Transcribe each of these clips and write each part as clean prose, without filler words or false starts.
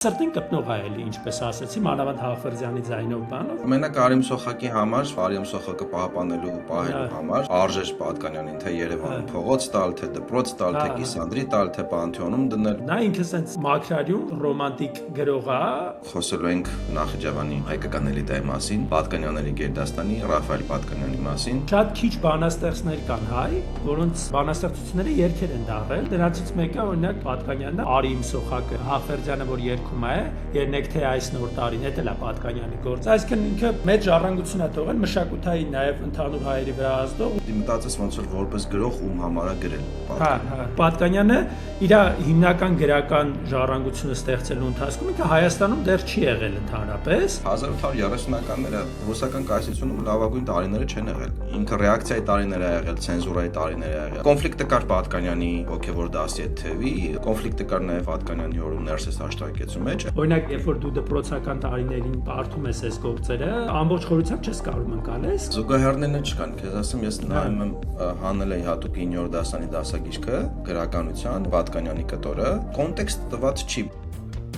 Սրտին կպնող է էլի, ինչպես ասացի, մանավանդ Հաղվերդյանի ձայնով բանով։ Մենակ Արիմ Սոխակի համար, Արիմ Սոխակը պահպանելու ու պահելու համար արժեր Պատկանյանին թե Երևանում փողոց տալ, թե դպրոց տալ, թե Կիսանդրի տալ, թե Պանթեոնում դնել։ Նա ինքը սենց մաքրարյուն ռոմանտիկ գրող է։ Խոսելու ենք Նախիջևանի հայկական էլիտայի մասին, Պատկանյանների գերդաստանի Ռաֆայել Պատկանյանի մասին։ Շատ քիչ բանաստեղծներ կան հայ, որոնց բանաստեղծությունները երգեր են դառել։ Դրանցից մեկը օրինակ Պատկանյանն է, Արիմ Սոխակը, Հաղվերդյանը, որ երգում է, երնեք թե այս նոր տարին, դա էլ է Պատկանյանի գործը։ Այսինքն ինքը մեծ ժառանգություն է թողել մշակութային նաև ընդհանուր հայերի վրա ազդող։ Մտածես ոնց որ որպես գրող ում համար է գրել Պատկանյանը։ Պատկանյանը իր հիմնական գրական ժառանգությունը ստեղծելու ընթացքում ինքը Հայաստանում դեռ չի եղել ընդհանրապես։ 1830-ականները ռուսական կայսրությունում լավագույն տարիները չեն եղել։ Ինքը ռեակցիայի տարիներ է եղել, ցենզուրայի տարիներ է եղել։ Կոնֆլիկտը կար Պատկանյանի հոգևոր դասի հետ թևի, կոնֆլիկտը կար նաև Պատկանյանի հորու Ներսես աշտարակեցու մեջ։ Օրինակ, երբ որ դու դպրոցական տարիներին բարդում ես այս գործերը, ամբողջ խորությամբ չես կարող ընկալես։ Զուգահեռներն չկան, քեզ ասեմ, ես նայում եմ հանել էի հատուկ 9-րդ դասանի դասագիրքը գրականության, Պատկանյանի կտորը, կոնտեքստ տված չի։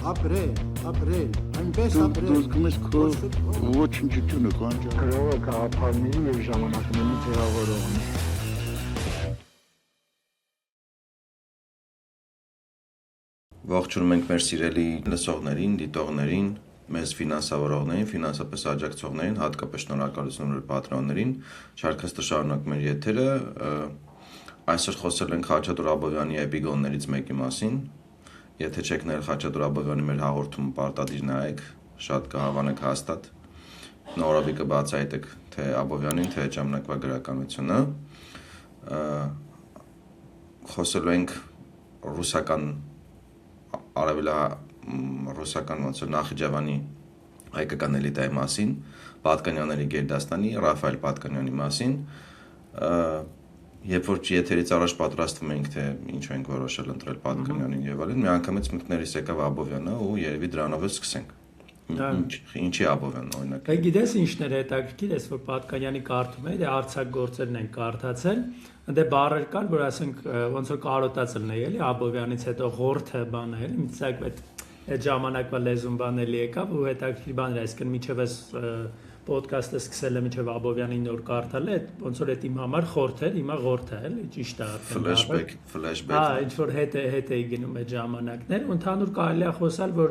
Ապրել, այնպես ապրել։ Դու զգում ես քո ոչնչությունը կանջա։ Գրողը գաղափարների և ժամանակների ձևավորողն է։ Ողջունում ենք մեր սիրելի լսողներին, դիտողներին, մեզ ֆինանսավորողներին, ֆինանսապես աջակցողներին, հատկապես շնորհակալություն Patreon-ներին։ Շարքաստը շարունակում մեր եթերը։ Այսօր խոսել ենք Խաչատուր Աբովյանի էպիգոններից մեկի մասին։ Եթե չեք ներ Խաչատուր Աբովյանի մեր հաղորդումը պարտադիր նայեք, շատ կհավանեք հաստատ։ Նորովի կբացահայտեք թե Աբովյանին, թե ժամանակվա գրականությունը։ Խոսելու ենք ռուսական Արևելա ռուսական ոնց որ Նախիջևանի հայկական էլիտայի մասին, Պատկանյանների գերդաստանի Ռաֆայել Պատկանյանի մասին, երբ որ եթերից առաջ պատրաստվում էինք թե ինչու ենք որոշել ընտրել Պատկանյանին եւ այլն, միանգամից մտքներիս եկավ Աբովյանը ու երևի դրանով էլ սկսենք։ Ինչի Աբովյան օրինակ։ Գիտես ինչն էր հետաքրքիր, ես որ Պատկանյանի կարդում էի, դե արձակ գործերն են կարդացել, դե բառեր կար, որ ասենք ոնց որ կարոտացել է, էլի Աբովյանից հետո ղորթը բանը, էլի, միցակ այդ ժամանակվա լեզուն բանել եկավ ու հետաքրքիր բաներ, այսինքն միջև այս ոդկասթը սկսել եմ միջև Աբովյանի նոր կարդալ է, ոնց որ այդ իմ համար խորթ էր, հիմա ղորթ է, էլի, ճիշտ է արդեն։ Ֆլեշբեք։ Հա, ինչ որ հետ էի գնում այդ ժամանակներ, ու ընդհանուր կարելի է խոսալ, որ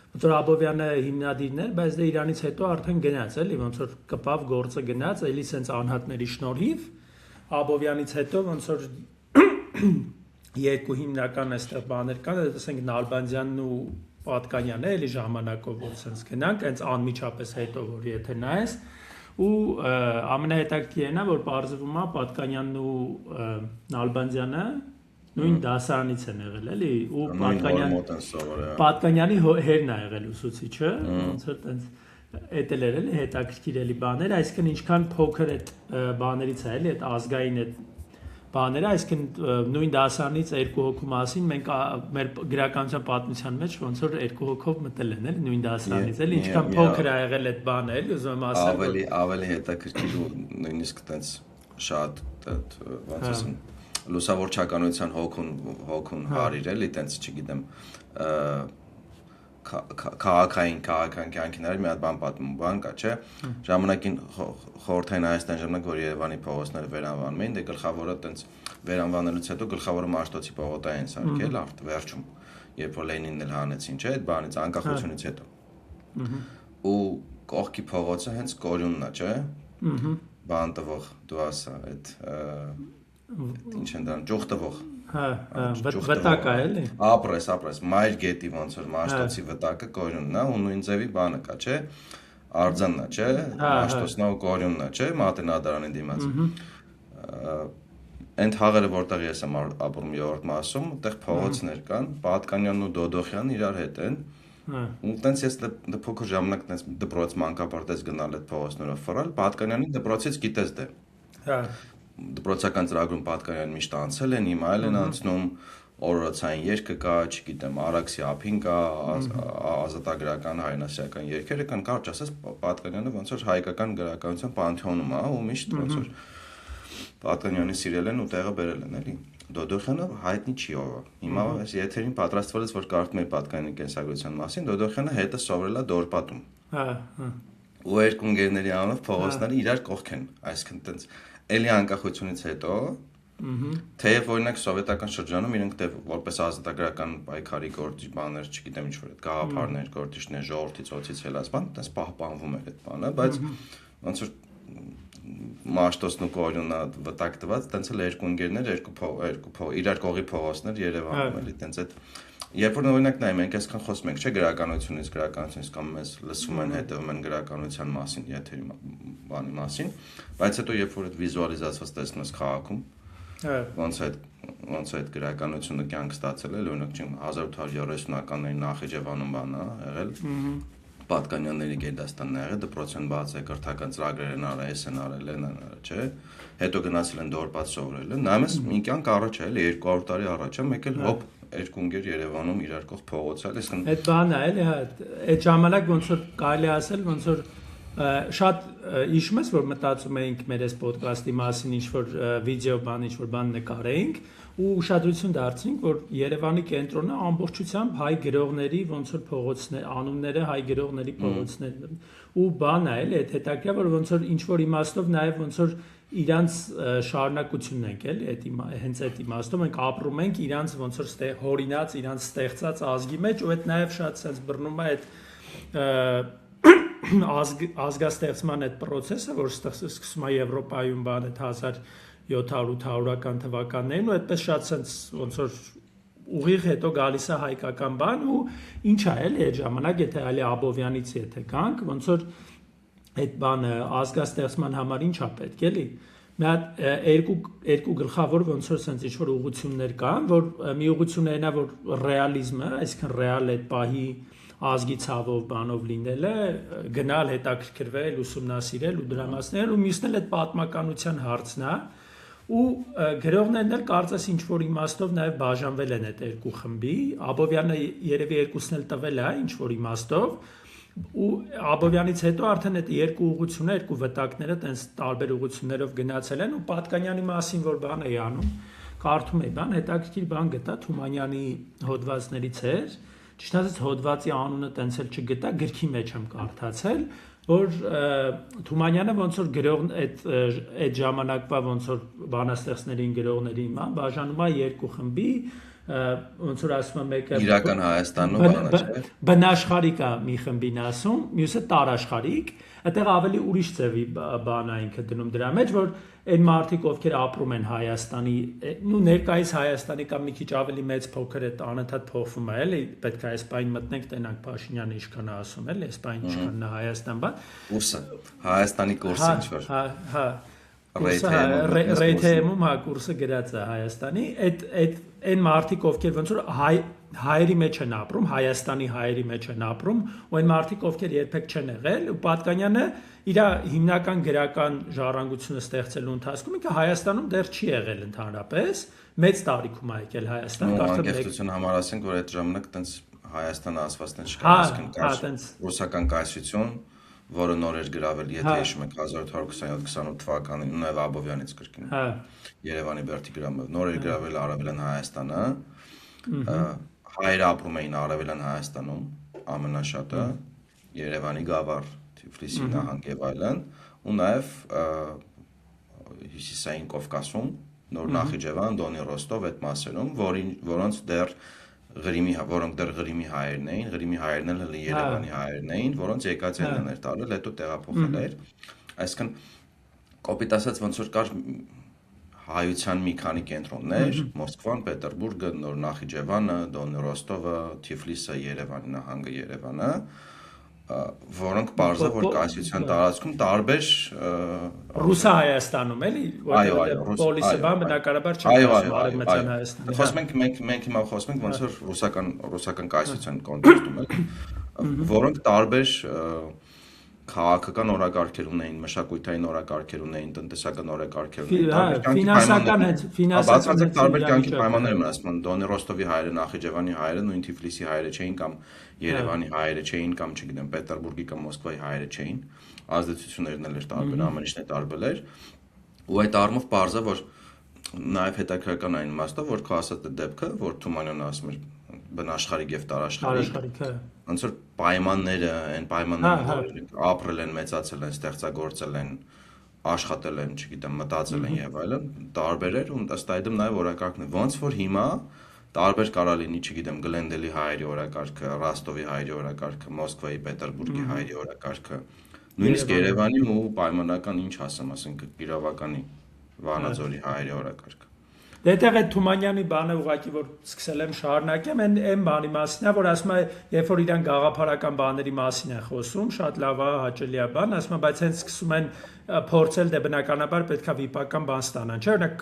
ոնց որ Աբովյանը հիմնադիրն էր, բայց դե իրանից հետո արդեն գնաց, էլի, ոնց որ կպավ գործը գնաց, էլի սենց անհատների շնորհիվ Աբովյանից հետո ոնց որ երկու հիմնական այստեղ բաներ կան, ասենք Նալբանդյանն ու Պատկանյանը, էլի ժամանակով որ սենց գնանք, հենց անմիջապես հետո որ եթե նայես, ու ամենահետաքրքիրն է, որ պարզվում է Պատկանյանն ու Նալբանդյանը նույն դասարանից են եղել, էլի, ու Պատկանյանի հերն է եղել ուսուցիչը, ոնց որ տենց էտել էր էլի հետաքրքիր էլի բաներ, այսինքն ինչքան փոքր այդ բաներից է էլի, այդ ազգային այդ բաները, այսինքն նույն դասարանից երկու հոգու մասին մենք մեր գրականության պատմության մեջ ոնց որ երկու հոգով մտել են էլի նույն դասարանից, էլի ինչքան փոքր է եղել այդ բանը, էլի ուզում եմ ասել, ավելի հետաքրքիր ու նույնիսկ տենց շատ ոնց ասեմ լուսավորչականության հոգուն հարիր էլի, տենց չգիտեմ քաղաքային կյանքիների մի հատ բան պատմում բան կա, չէ՞։ Ժամանակին խորհրդային Հայաստան ժամանակ որ Երևանի փողոցները վերանվանում էին, դե գլխավորը տենց վերանվանելուց հետո գլխավորը Մաշտոցի պողոտա են սարքել արդ վերջում, երբ որ Լենինն էլ հանեցին, չէ՞, այդ բանից անկախությունից հետո։ Ու կողքի փողոցը հենց Կորյունն է, չէ՞։ Բան տվող դու ասա, այդ ինչ են դրան, ճուղ տվող։ Հա, վտակա էլի։ Ապրես, Մայր գետի ոնց որ Մաշտոցի վտակը Կորյունն է, ու նույն ձևի բանը կա, չէ՞։ Արձանն է, չէ՞, Մաշտոցն ու Կորյունն է, չէ՞, Մատենադարանի դիմաց։ Այդ հաղերը որտեղ ես եմ ապրում 3-րդ մասում, այդտեղ փողոցներ կան, Պատկանյանն ու Դոդոխյանն իրար հետ են։ Ու տենց ես փոքր ժամանակ տենց դպրոց մանկապարտեզ գնալ այդ փողոցներով ֆռալ, Պատկանյանի դպրոցից գիտես դե։ Հա։ Դպրոցական ծրագրում Պատկանյանն միշտ անցել են, հիմա էլ են անցնում, օրորոցային երգը կա, չգիտեմ, Արաքսի ափին կա, ազատագրական հայրենասիրական երգերը կան, կարճ ասած Պատկանյանը ոնց որ հայկական գրականության պանթեոնում է, ու միշտ ոնց որ Պատկանյանի սիրել են ու տեղը բերել են, էլի։ Դոդոխյանը հայտնի չի ով է։ Հիմա այս եթերին պատրաստվել ես, որ կարդում եմ պատկանյանի կենսագրության մասին, Դոդոխյանը հետը սովորել է Դորպատում։ Ու երկու ընկերների անունով փողոցները իրար կողք են, այսինքն տենց էլի անկախությունից հետո թեև օրինակ սովետական շրջանում իրենք դե որպես ազատագրական պայքարի գործիչ բաներ, չգիտեմ ինչ որ այդ գաղափարներ, գործիչներ, ժողովրդի ծոցից ելած բան, տես պահպանվում էր այդ բանը, բայց ոնց որ Մաշտոսն ու Կորյունը վտակ տված, տենց էլ երկու ընկերներ, երկու իրար կողի փողոցներ Երևանում էլի, տենց այդ երբ որ օրինակ նայում ենք, այսքան խոսում ենք, չէ՞ գրականությունից կամ մեզ լսում են, հետևում են գրականության մասին, եթերի բանի մասին, բայց հետո երբ որ այդ վիզուալիզացված տեսնում ես քաղաքում, ոնց այդ գրականությունը կյանք ստացել է, օրինակ 1830-ականների Նախիջևանում բանա եղել, Պատկանյանների Գերդաստանն ա եղել, դպրոցն բաց է, կրթական ծրագրեր են արել, են արել, չէ՞։ Հետո գնացել են Դորպատ սովորել են։ Նայում ես մի կյանք առաջ է, էլի 200 տարի առաջ է, մեկ էլ հոպ երկու ընկեր Երևանում իրար կողք փողոց է, այսինքն այդ բանն է, էլի, այդ ժամանակ ոնց որ կարելի ասել, ոնց որ շատ հիշում ես, որ մտածում էինք մեր այս ոդկասթի մասին, ինչ որ վիդեո բան, ինչ որ բան նկարեինք ու ուշադրություն դարձրինք, որ Երևանի կենտրոնը ամբողջությամբ հայ գրողների ոնց որ փողոցներ, անունները հայ գրողների փողոցներն ու բան է, էլի, այդ հետաքրքիր որ ոնց որ ինչ որ իմաստով նաև ոնց որ իրանց շարունակությունն ենք, էլի, այդ հենց այդ իմաստով մենք ապրում ենք իրանց ոնց որ հորինած, իրանց ստեղծած ազգի մեջ ու այդ նաև շատ sense բռնում է այդ ազգաստեղծման այդ process-ը, որ սկսում է Եվրոպայում բան այդ 1700-800-ական թվականներին ու այդպես շատ sense ոնց որ ուղիղ հետո գալիս է հայկական բան ու ինչ է էլի այդ ժամանակ եթե այլի Աբովյանից եթե կանք ոնց որ այդ բանը ազգաստեղծման համար ինչ է պետք էլի մի հատ երկու գլխավոր ոնց որ sense ինչ որ ուղղություններ կան որ մի ուղղությունն է որ ռեալիզմը այսինքն ռեալ այդ պահի ազգի ցավով բանով լինելը գնալ հետաքրքրվել ուսումնասիրել ու դրամասնել ու մյուսն էլ այդ պատմականության հարցն է ու գրողներն էլ կարծես ինչ որ իմաստով նաև բաժանվել են այդ երկու խմբի Աբովյանը երևի երկուսն էլ տվել է ինչ որ իմաստով ու Աբովյանից հետո արդեն այդ երկու ուղղությունը երկու վտակները տենց տարբեր ուղղություններով գնացել են ու Պատկանյանի մասին որ բան էի անում կարդում էի բան հետաքրքիր բան գտա Թումանյանի հոդվածներից էր ճիշտ ասած հոդվածի անունը տենց էլ չգտա գրքի մեջ եմ կարդացել որ Թումանյանը ոնց որ գրող այդ ժամանակվա ոնց որ բանաստեղծներին գրողներին ման բաժանում է երկու խմբի ոնց որ ասում եմ մեկը իրական Հայաստանում բանը չէ բնաշխարհիկ է մի խմբին ասում մյուսը տարաշխարհիկ այդտեղ ավելի ուրիշ ձևի բան է ինքը դնում դրա մեջ որ այն մարդիկ ովքեր ապրում են Հայաստանի ու ներկայիս Հայաստանի կամ մի քիչ ավելի մեծ փոքր այդ անընդհատ փոխվում է էլի պետք է այս բանը մտնենք տենանք Փաշինյանը ինչքան է ասում էլի այս բանը ինչքան է Հայաստան բան ուսը Հայաստանի կուրսը ինչ որ հա Ռեյթեմում հա կուրսը գրած է Հայաստանի այն մարդիկ ովքեր ոնց որ հայերի մեջ են ապրում Հայաստանի հայերի մեջ են ապրում ու այն մարդիկ ովքեր երբեք չեն եղել ու Պատկանյանը իր հիմնական գրական ժառանգությունը ստեղծելու ընթացքում ինքը Հայաստանում դեռ չի եղել ընդհանրապես մեծ տարիքում է եկել Հայաստան կարծեմ եկեղեցություն համար ասենք որ այդ ժամանակ տենց Հայաստանը ասվածն չկա այսինքն ռուսական կայսրություն որը նոր էր գրավել, եթե հիշում եք 1827-28 թվականին ու նաև Աբովյանից կրկին։ Երևանի Բերդի գրամը նոր էր գրավել Արևելյան Հայաստանը։ Հայերը ապրում էին Արևելյան Հայաստանում, ամենաշատը Երևանի Գավառ, Թիֆլիսի նահանգ եւ այլն, ու նաև Հյուսիսային Կովկասում, Նոր Նախիջևան, Դոնի Ռոստով այդ մասերում, որոնց դեռ որոնք դեռ Ղրիմի հայերն էին, Ղրիմի հայերն էլ Երևանի հայերն էին, որոնց եկած են էր տարել, հետո տեղափոխել էր։ Այսինքն կոպիտ ասած ոնց որ կար հայության մի քանի կենտրոններ, Մոսկվան, Պետերբուրգը, Նոր Նախիջևանը, Դոնի Ռոստովը, Թիֆլիսը, Երևանի նահանգը, Երևանը, որոնք բարձր որ կայսրության տարածքում տարբեր Ռուսա Հայաստանում էլի որտեղ պոլիսը բան բնակարաբար չի արևմտյան Հայաստանում խոսում մենք հիմա խոսում ենք ոնց որ ռուսական կայսրության կոնտեքստում էլ որոնք տարբեր քաղաքական օրակարգեր ունեին, մշակութային օրակարգեր ունեին, տնտեսական օրակարգեր ունեին, ֆինանսական տարբեր կյանքի պայմաններ են ասում, Դոնի Ռոստովի հայերը, Նախիջևանի հայերը, նույն Թիֆլիսի հայերը չէին կամ Երևանի հայերը չէին կամ չգիտեմ Պետերբուրգի կամ Մոսկվայի հայերը չէին, ազդեցություններն էլ էր տարբեր, ամեն ինչն է տարբեր էր, ու այդ առումով բարձր որ Նաև հետաքրքրական այն իմաստով, որ քո ասած դեպքը, որ Թումանյանը ասում էր բնաշխարհիկ եւ տարաշխարհիկ, ոնց որ պայմանները, այն պայմանները ապրել են, մեծացել են, ստեղծագործել են, աշխատել են, չգիտեմ, մտածել են եւ այլն, տարբեր էր ու ըստ այդմ նաեւ օրակարգն է։ Ոնց որ հիմա տարբեր կարա լինի, չգիտեմ, Գլենդելի հայերի օրակարգը, Ռաստովի հայերի օրակարգը, Մոսկվայի, Պետերբուրգի հայերի օրակարգը, նույնիսկ Երևանի ու պայմանական ինչ ասեմ, ասենք իրավականի Վանաձորի հայերի օրակարգը։ Դետեղ այդ Թումանյանի բանը ուղղակի որ սկսել եմ շարունակեմ, այն բանի մասին է, որ ասում է, երբ որ իրան գաղափարական բաների մասին է խոսում, շատ լավ է, հաճելի է բան, ասում է, բայց հենց սկսում են փորձել դե բնականաբար պետքա վիպական բան ստանան, չէ՞, օրինակ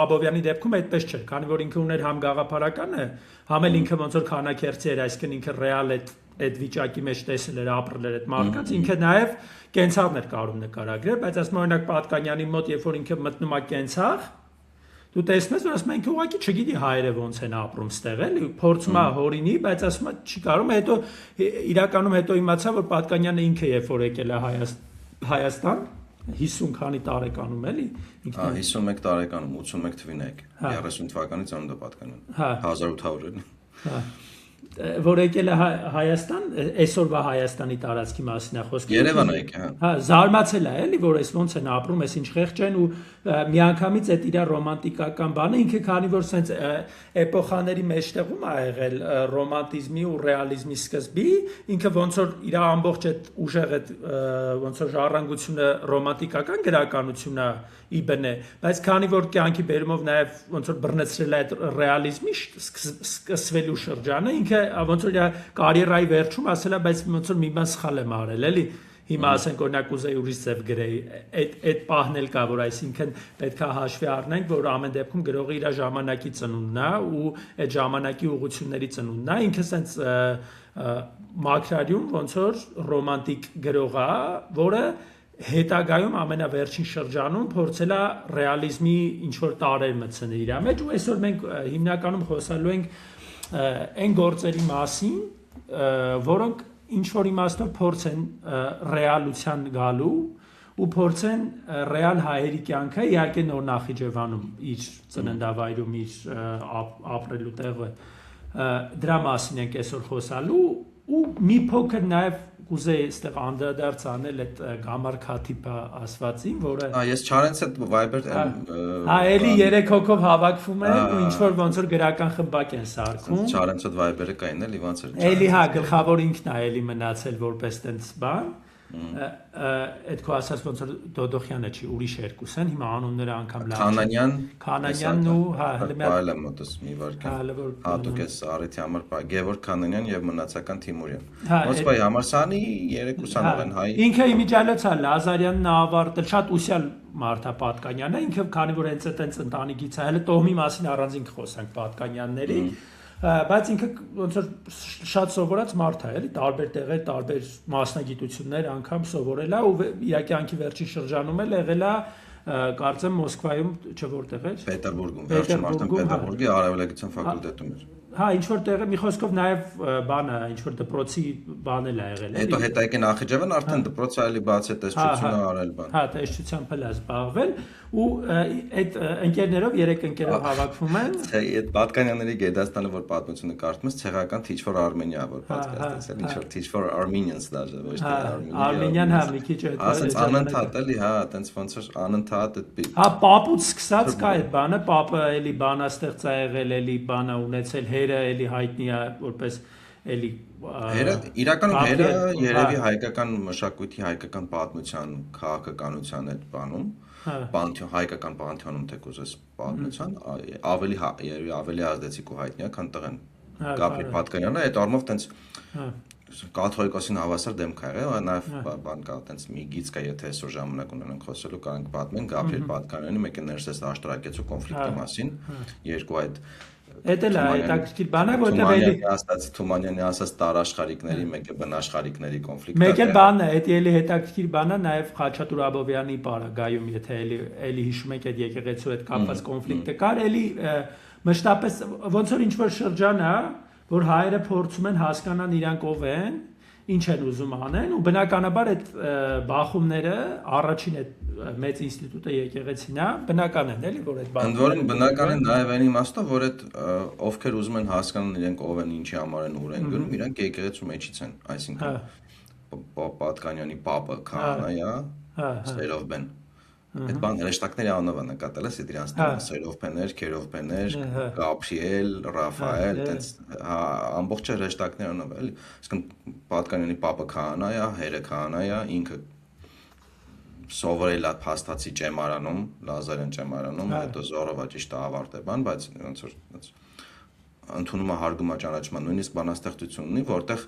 Աբովյանի դեպքում այդպես չէր, քանի որ ինքը ուներ համ գաղափարականը, համ էլ ինքը ոնց որ քանակերծի էր, այսինքն ինքը ռեալ այդ վիճակի մեջ տեսել էր, ապրել էր այդ մարդկանց, ինքը նաև կենցաղներ կարող նկարագրել, բայց ասում օրինակ Պատկանյանի մոտ, երբ որ ինքը մտնում է կենցաղ, դու տեսնես, որ ասում ինքը ուղղակի չգիտի հայերը ոնց են ապրում ստեղ, էլի, փորձում է հորինի, բայց ասում է չի կարող, հետո իրականում հետո իմացա, որ Պատկանյանը ինքը երբ որ եկել է Հայաստան 50 քանի տարեկանում էլի, 51 տարեկանում, 81 թվին է եկել, 30 թվականից ծնունդ է Պատկանյանը, 1800-ին, որ եկել է Հայաստան, այսօրվա Հայաստանի տարածքի մասին է խոսքը։ Երևան է եկել, հա, զարմացել է, էլի, որ այս ոնց են ապրում, այս ինչ խեղճ են ու միանգամից այդ իր ռոմանտիկական բանը, ինքը քանի որ սենց էպոխաների մեջտեղում է եղել ռոմանտիզմի ու ռեալիզմի սկզբի, ինքը ոնց որ իր ամբողջ այդ ուժեղ այդ ոնց որ ժառանգությունը ռոմանտիկական գրականությունն է ի բնե, բայց քանի որ կյանքի բերումով նաև ոնց որ բռնեցրել է այդ ռեալիզմի սկսվելու շրջանը, ինքը ոնց որ իր կարիերայի վերջում ասել է, բայց ոնց որ մի բան սխալ եմ արել, էլի։ Հիմա ասենք օրինակ ուզեի ուրիշ ձև գրեի, այդ պահն էլ կա, որ այսինքն պետքա հաշվի առնենք, որ ամեն դեպքում գրողի իր ժամանակի ծնունդն է ու այդ ժամանակի ուղղությունների ծնունդն է, ինքը սենց մակրարիում ոնց որ ռոմանտիկ գրող է, որը հետագայում ամենավերջին շրջանում փորձել է ռեալիզմի ինչ-որ տարեր մտցնել իր մեջ ու այսօր մենք հիմնականում խոսալու ենք այն գործերի մասին, որոնք ինչ-որ իմաստով փորձ են ռեալության գալու ու փորձեն ռեալ հայերի կյանքը իհարկե նոր Նախիջևանում իր ծննդավայրում իր ապրելու տեղը դրա մասին ենք այսօր խոսալու ու մի փոքր նաև կուզեի այստեղ անդրադարձ անել այդ Գամար Քաթիփա ասվածին, որը ես Չարենց հետ Viber էլի 3 հոգով հավաքվում են ու ինչ որ ոնց որ գրական խմբակ են սարքում։ Չարենց հետ Viber-ը կային էլի ոնց էր։ Էլի հա, գլխավոր ինքն է էլի մնացել որպես տենց բան։ Այդ քո ասած ոնց որ Դոդոխյանը չի, ուրիշ երկուս են, հիմա անունները անգամ լավ չեն։ Քանանյանն ու հա, հələ մի այլ մոտս մի վարքան։ Հատուկ է Սարիթի համար Գևորգ Քանանյան եւ մնացական Թիմուրյան։ Մոսկվայի համալսարանի 3 ուսանող են հայ։ Ինքը իմիջիալոց է Լազարյանն ավարտել, շատ ուսյալ մարդ է Պատկանյանը, ինքը քանի որ հենց այդպես ընտանիքից է, հələ տոհմի մասին առանձին խոսանք Պատկանյանների, բայց ինքը ոնց որ շատ սովորած մարդ է, էլի, տարբեր տեղեր, տարբեր մասնագիտություններ անգամ սովորել է ու իր կյանքի վերջին շրջանում էլ եղել է կարծեմ Մոսկվայում, չէ որտեղ էր։ Պետերբուրգում, վերջին մարդն Պետերբուրգի արևելագիտության ֆակուլտետում էր։ Հա, ինչ որ տեղը մի խոսքով նաև բանը, ինչ որ դպրոցի բան էլ ա եղել է։ Հետո հետայեկի Նախիջևան արդեն դպրոցը այլի բաց է տեսչությունը արել բան։ Հա, տեսչությամբ էլ է զբաղվել ու այդ ընկերներով 3 ընկերով հավաքվում են։ Այդ Պատկանյանների Գերդաստանը որ պատմությունը կարդում ես, ցեղական Teach for Armenia որ պատկաստեցել, ինչ որ Teach for Armenians դաժե, ոչ թե Armenian, հա, մի քիչ այդ։ Ասենց անընդհատ էլի, հա, տենց ոնց որ անընդհատ այդ։ Հա, պապուց սկսած կա այդ բանը, պապը էլի բանաստեղծ է եղել, էլի բանը ունեցել, հերը էլի հայտնի է որպես էլի հերը իրականում հերը երևի հայկական մշակույթի, հայկական պատմության, քաղաքականության այդ բանում, պանթեոն հայկական պանթեոնում թեկուզ էս պատմության ավելի երևի ավելի ազդեցիկ ու հայտնի է, քան տղեն Գաբրիել Պատկանյանը, այդ առումով տենց կաթողիկոսին հավասար դեմք է եղել, նաև բան կա, տենց մի գիծ կա, եթե այսօր ժամանակ ունենանք խոսելու, կարանք պատմենք Գաբրիել Պատկանյանի մեկը ներսես աշտարակեցու կոնֆլիկտի մասին, երկու այդ Էդ էլ է հետաքրքիր բան է, որտեղ էլի Թումանյանի ասած տարաշխարհիկների, մեկը բնաշխարհիկների կոնֆլիկտ է։ Մեկ էլ բան է, էդ էլի հետաքրքիր բան է նաև Խաչատուր Աբովյանի պարագայում, եթե էլի հիշում եք այդ եկեղեցու հետ կապված կոնֆլիկտը կար, էլի մշտապես ոնց որ ինչ որ շրջան է, որ հայերը փորձում են հասկանան իրանք ով են ինչ են ուզում անեն ու բնականաբար այդ բախումները առաջին այդ մեծ ինստիտուտը եկեղեցին է բնական են էլի որ այդ Ընդ որում բնական է նաև այն իմաստով որ այդ ովքեր ուզում են հասկանալ իրենք ով են ինչի համար են ուր են գնում իրանք եկեղեցու մեջից են այսինքն Պատկանյանի պապը քահանա Սերով բեն այդ բան հրեշտակների անունով է նկատել ես իրանց Սերով բեներ Քերով բեներ Գաբրիել Ռաֆայել այդպես ամբողջ հրեշտակների անունով էլի իսկ Պատկանյանի պապը քահանա է հերը քահանա է ինքը սովորել է փաստացի ճեմարանում Լազարյան ճեմարանում հետո զորովա ճիշտ ավարտել բան բայց ոնց որ ընդունում է հարգում է ճանաչման նույնիսկ բանաստեղծություն ունի որտեղ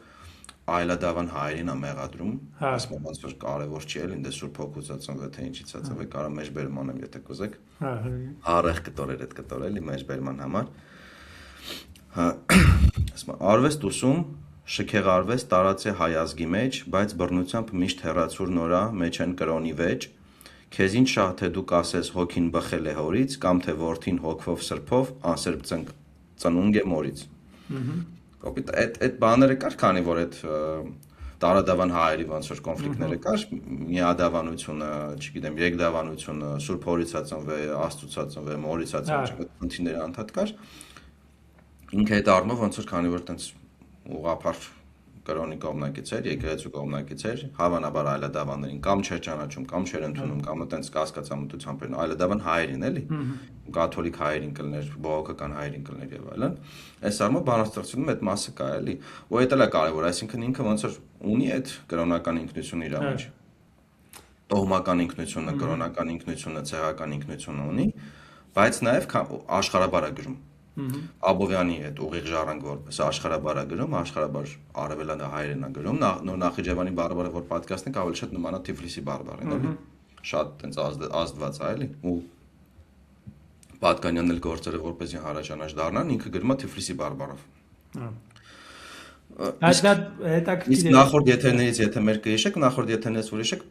այլադավան հայերին է մեղադրում ասում ոնց որ կարևոր չի էլ ինձ Սուրբ Հոգուծածն թե ինչից է ծավալ կարա մեջբերում անեմ եթե կուզեք արեղ կտորեր այդ կտորել մեջբերման համար ասում արվեստ ուսում շքեղ արվեստ տարած է հայ ազգի մեջ բայց բռնությամբ միշտ հեռացուր նորա մեջ են կրոնի վեճ քեզ ինչ շահ թե դու կասես հոգին բխել է հորից կամ թե որդին հոգվով սրբով անսերբ ծնունգ է մորից Կոպիտ այդ բաները կար, քանի որ այդ տարադավան հայերի ոնց որ կոնֆլիկտները կար, միադավանությունը, չգիտեմ, երկդավանությունը, Սուրբ Հորիցածն վե, Աստծուցածն վե, Մորիցածն վե, խնդիրները անդադ կար։ Ինքը այդ առումով ոնց որ քանի որ տենց ուղղափառ կրոնի կողմնակից էր, եկեղեցու կողմնակից էր, հավանաբար այլադավաններին կամ չէր ճանաչում, կամ չէր ընդունում, կամ տենց կասկածամտությամբ էր, այլադավան հայերին էլի, կաթոլիկ հայերին կլներ, բողոքական հայերին կլներ եւ այլն։ Այս առումով բանաստեղծությունում այդ մասը կա էլի, ու դա էլ է կարևոր, այսինքն ինքը ոնց որ ունի այդ կրոնական ինքնությունը իր մեջ։ Տոհմական ինքնությունը, կրոնական ինքնությունը, ցեղական ինքնությունը ունի, բայց նաեւ աշխարհաբարագրում Աբովյանի այդ ուղիղ ժառանգ որպես աշխարհաբարագրում, աշխարհաբար արևելան հայերեն է գրում, նոր Նախիջևանի բարբարը որ պատկաստնենք ավելի շատ նմանա Թիֆլիսի բարբարին, էլի։ Շատ տենց ազդված է, էլի։ Ու Պատկանյանն էլ գործերը որպեսզի հարաճանաչ դառնան, ինքը գրում է Թիֆլիսի բարբարով։ Այդ հետաքրքիր է։ Նախորդ եթերներից եթե մեր կհիշեք, նախորդ եթերներից որ հիշեք,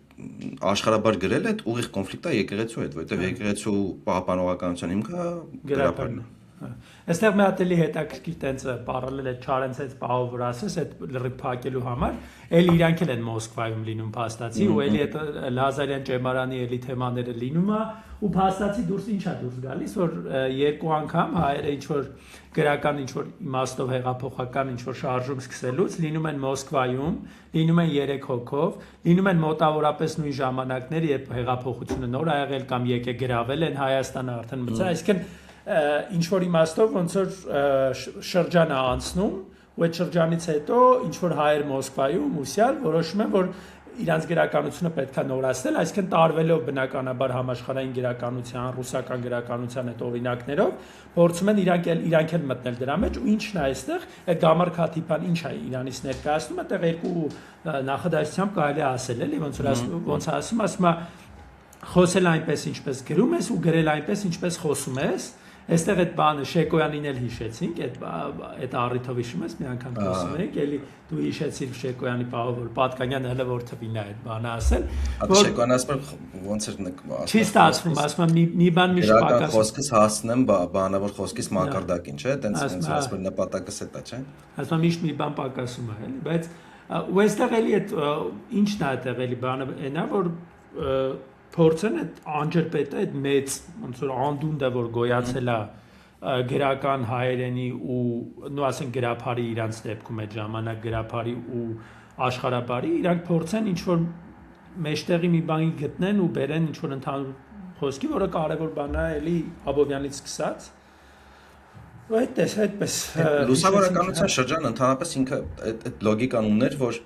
աշխարհաբար գրել այդ ուղիղ կոնֆլիկտը եկեղեցու հետ, որովհետև եկեղեցու պահպանողականության հիմքը գրապարն է։ Այստեղ մի հատ էլի հետաքրքիր տենց պարալել այդ Չարենցը այդ պահով որ ասես այդ լրիվ փակելու համար էլի իրանք էլ են Մոսկվայում լինում փաստացի ու էլի այդ Լազարյան ճեմարանի էլի թեմաները լինում է ու փաստացի դուրս ինչա դուրս գալիս որ երկու անգամ հայերը ինչ որ գրական ինչ որ իմաստով հեղափոխական ինչ որ շարժում սկսելուց լինում են Մոսկվայում լինում են 3 հոգով լինում են մոտավորապես նույն ժամանակներ երբ հեղափոխությունը նոր ա եղել կամ եկե գրավել են Հայաստանը արդեն մցա այսինքն ինչ որ իմաստով ոնց որ շրջան է անցնում ու այդ շրջանից հետո ինչ որ հայեր Մոսկվայում ուսյալ որոշում են որ իրանց գրականությունը պետք է նորացնել այսինքն տարվելով բնականաբար համաշխարհային գրականության ռուսական գրականության այդ օրինակներով փորձում են իրանք էլ մտնել դրա մեջ ու ինչն է այստեղ այդ Գամար Քաթիփան ինչ է իրանից ներկայացնում այդտեղ երկու նախադասությամբ կարելի է ասել էլի ոնց ասում խոսել այնպես ինչպես գրում ես ու գրել այնպես ինչպես խոսում ես Այստեղ այդ բանը Շեկոյանին էլ հիշեցինք, այդ առիթով հիշում ես, մի անգամ խոսում ենք, էլի դու հիշեցիր Շեկոյանի պահով, որ Պատկանյանը հələ որ թվին է այդ բանը ասել, որ Շեկոյանը ասում ոնց էր նկատում։ Չի ստացվում, ասում մի բան միշտ պակաս։ Խոսքս հասնեմ բանավոր խոսքից մակարդակին, չէ՞, տենց ասում նպատակս է դա, չէ՞։ Ասում միշտ մի բան պակասում է, էլի, բայց ու այստեղ էլի այդ ինչն է այդտեղ էլի բանը այնա որ փորձեն այդ անջրպետը այդ մեծ ոնց որ անդունդը որ գոյացել է գրական հայերենի ու նո ասենք գրափարի իրանց դեպքում այդ ժամանակ գրափարի ու աշխարհաբարի իրանք փորձեն ինչ որ մեջտեղի մի բանի գտնեն ու բերեն ինչ որ ընդհանուր խոսքի որը կարևոր բան է էլի Աբովյանից սկսած ու այդպես լուսավորականության շրջանը ընդհանրապես ինքը այդ լոգիկան ուներ որ